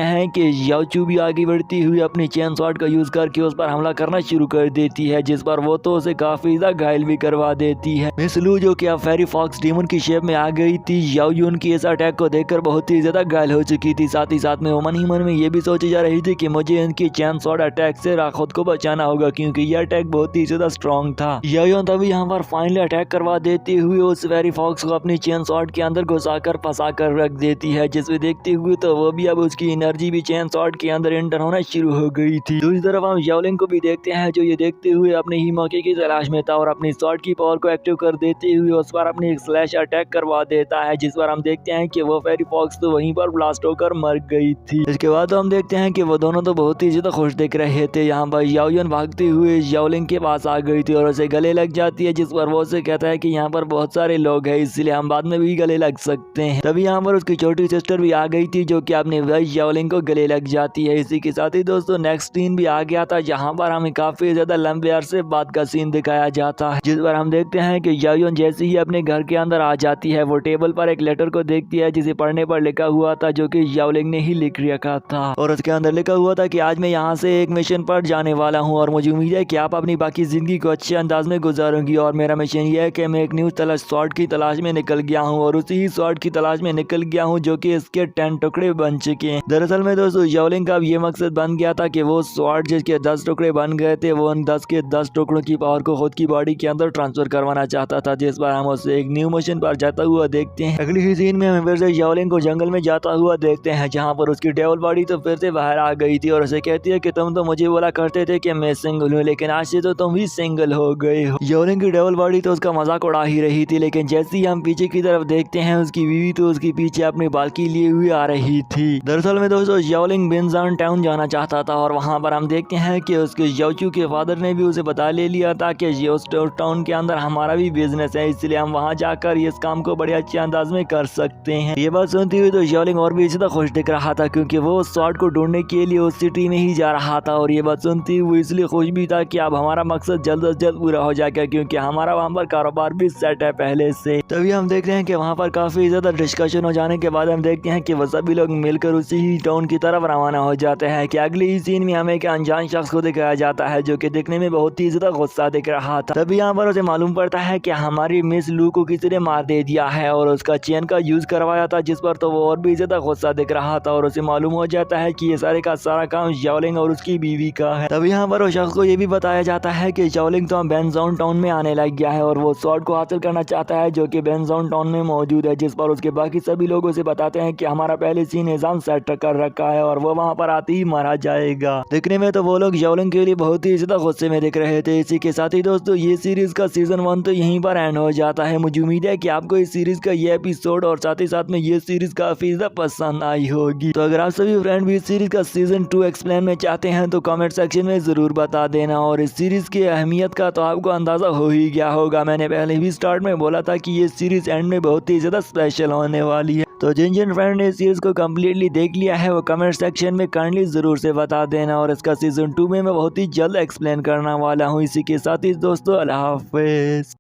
Speaker 1: हैं कि याओचू भी आगे बढ़ती हुई अपनी चेन स्वॉर्ड का यूज करके उस पर हमला करना शुरू कर देती है, जिस पर वो तो उसे काफी ज्यादा घायल भी करवा देती है। मिस लू जो कि अब फेरी फॉक्स डीमन की शेप में आ गई थी, याओयुन की इस अटैक को देखकर बहुत ही ज्यादा घायल हो चुकी थी। साथ ही साथ में वो मन ही मन में ये भी सोची जा रही थी कि मुझे इनकी चैन स्वॉर्ड अटैक से खुद को बचाना होगा, क्योंकि यह अटैक बहुत ही ज्यादा स्ट्रॉन्ग था। याओयुन तभी यहाँ पर फाइनली अटैक करवा देते हुए उस फेरी फॉक्स को अपनी चेन स्वॉर्ड के अंदर घुसाकर फंसा कर रख देती है, जिसमें देखते हुए तो वो भी अब उसकी एनर्जी भी चेन स्वॉर्ड के अंदर एंटर होना शुरू हो गई थी। दूसरी तरफ हम याओलिंग को भी देखते हैं, जो ये देखते हुए अपने ही मौके की तलाश में था और अपनी स्वॉर्ड की पावर को एक्टिव कर देते हुए उस पर अपनी एक स्लैश अटैक करवा देता है, जिस पर हम देखते हैं कि वो फेरी फॉक्स तो वहीं पर ब्लास्ट होकर मर गई थी। इसके बाद तो हम देखते हैं कि वो दोनों तो बहुत ही ज्यादा खुश दिख रहे थे। यहाँ पर याओयुन भागते हुए याओलिंग के पास आ गई थी और उसे गले लग जाती है, जिस पर वो उसे कहता है कि यहाँ पर बहुत सारे लोग हैं, इसलिए हम बाद में भी गले लग सकते हैं। तभी यहाँ पर उसकी छोटी सिस्टर भी आ गई थी, जो कि अपने भाई याओलिंग को गले लग जाती है। इसी के साथ ही दोस्तों नेक्स्ट सीन भी आ गया था, जहाँ पर हमें काफी ज्यादा लंबे अरसे बाद का सीन दिखाया जाता है, जिस पर हम देखते हैं कि याओयुन जैसे ही अपने घर के अंदर आ जाती है, वो टेबल पर एक लेटर को देखती है, जिसे पढ़ने पर लिखा हुआ था, जो कि याओलिंग ने ही लिख रखा था। और उसके अंदर लिखा हुआ था कि आज मैं यहाँ से एक मिशन पर जाने वाला हूँ और मुझे उम्मीद है कि आप अपनी बाकी जिंदगी को अच्छे अंदाज में गुजारोगी, और मेरा मिशन ये है कि मैं एक न्यू स्वॉर्ड की तलाश में निकल गया हूँ और उसी ही स्वॉर्ड की तलाश में निकल गया हूँ जो कि इसके 10 टुकड़े बन चुके हैं। दरअसल में दोस्तों याओलिंग का ये मकसद बन गया था कि वो स्वॉर्ड जिसके 10 टुकड़े बन गए थे, वो उन 10 के 10 टुकड़ों की पावर को खुद की बॉडी के अंदर ट्रांसफर करवाना चाहता था, जिस पर हम उसे एक न्यू मिशन पर जाता हुआ देखते हैं। अगली ही सीन में हम फिर से याओलिंग को जंगल में जाता हुआ देखते हैं, जहाँ पर उसकी डेविल बॉडी तो फिर से बाहर आ गई थी और उसे कहती है कि तुम तो मुझे बोला करते थे कि मैं सिंगल हूँ, लेकिन आज से तो तुम भी सिंगल हो गए हो। याओलिंग की डेविल बॉडी तो उसका मजाक उड़ा ही रही थी, लेकिन जैसे ही हम पीछे की तरफ देखते हैं, उसकी बीवी तो उसके पीछे अपनी बाल्की लिए हुए आ रही थी। दरअसल में दोस्तों याओलिंग बिनजान टाउन जाना चाहता था और वहाँ पर हम देखते हैं कि उसके याओचू के फादर ने भी उसे बता ले लिया था कि उस टाउन के अंदर हमारा भी बिजनेस है, इसलिए हम वहाँ जाकर इस काम को बड़े अच्छे अंदाज में कर सकते हैं। ये बात सुनती हुई तो याओलिंग और भी ज्यादा खुश दिख रहा था, क्योंकि वो उस स्वॉर्ड को ढूंढने के लिए उस सिटी में ही जा रहा था। और ये बात सुनती हुई इसलिए खुश भी था कि अब हमारा मकसद जल्द से जल्द पूरा हो जाएगा, क्योंकि हमारा वहाँ पर कारोबार भी सेट है पहले से। तभी हम देखते हैं कि वहाँ पर काफी ज्यादा डिस्कशन हो जाने के बाद हम देखते हैं कि वो सभी लोग मिलकर उसी ही टाउन की तरफ रवाना हो जाते हैं। कि अगले ही सीन में हमें एक अनजान शख्स को दिखाया जाता है, जो कि दिखने में बहुत ही ज्यादा गुस्सा दिख रहा था। तभी यहाँ पर उसे मालूम पड़ता है कि हमारी मिस लू को किसी ने मार दे दिया है और उसका चेन का यूज करवाया था, जिस पर तो वो और भी ज्यादा गुस्सा दिख रहा था। और उसे मालूम हो जाता है कि ये सारे का सारा काम याओलिंग और उसकी बीवी का है। तभी यहाँ पर उस शख्स को ये भी बताया जाता है कि याओलिंग तो बेनजाउन टाउन में आने लग गया है और वो स्वॉर्ड को हासिल करना चाहता है, जो कि बेनजाउन टाउन में मौजूद है, जिस पर उसके बाकी सभी लोग उसे बताते हैं कि हमारा पहले से निजाम सेट कर रखा है और वो वहाँ पर आते ही मारा जाएगा। देखने में तो वो लोग याओलिंग के लिए बहुत ही ज्यादा गुस्से में दिख रहे थे। इसी के साथ ही दोस्तों ये सीरीज का सीजन 1 तो यहीं पर एंड हो जाता है। मुझे उम्मीद है कि आपको इस सीरीज का ये एपिसोड और साथ ही साथ में ये सीरीज काफी ज्यादा पसंद आई होगी। तो अगर आप सभी फ्रेंड भी इस सीरीज का सीजन 2 एक्सप्लेन में चाहते हैं तो कमेंट सेक्शन में जरूर बता देना। और इस सीरीज की अहमियत का तो आपको अंदाजा हो ही गया होगा, मैंने पहले भी स्टार्ट में बोला था कि ये सीरीज एंड में बहुत ही ज्यादा स्पेशल होने वाली है। तो जिन फ्रेंड ने इस सीरीज को कम्प्लीटली देख लिया है वो कमेंट सेक्शन में काइंडली जरूर से बता देना। और इसका सीजन 2 में मैं बहुत ही जल्द एक्सप्लेन करने वाला हूँ। इसी के साथ ही दोस्तों अल्लाह हाफिज।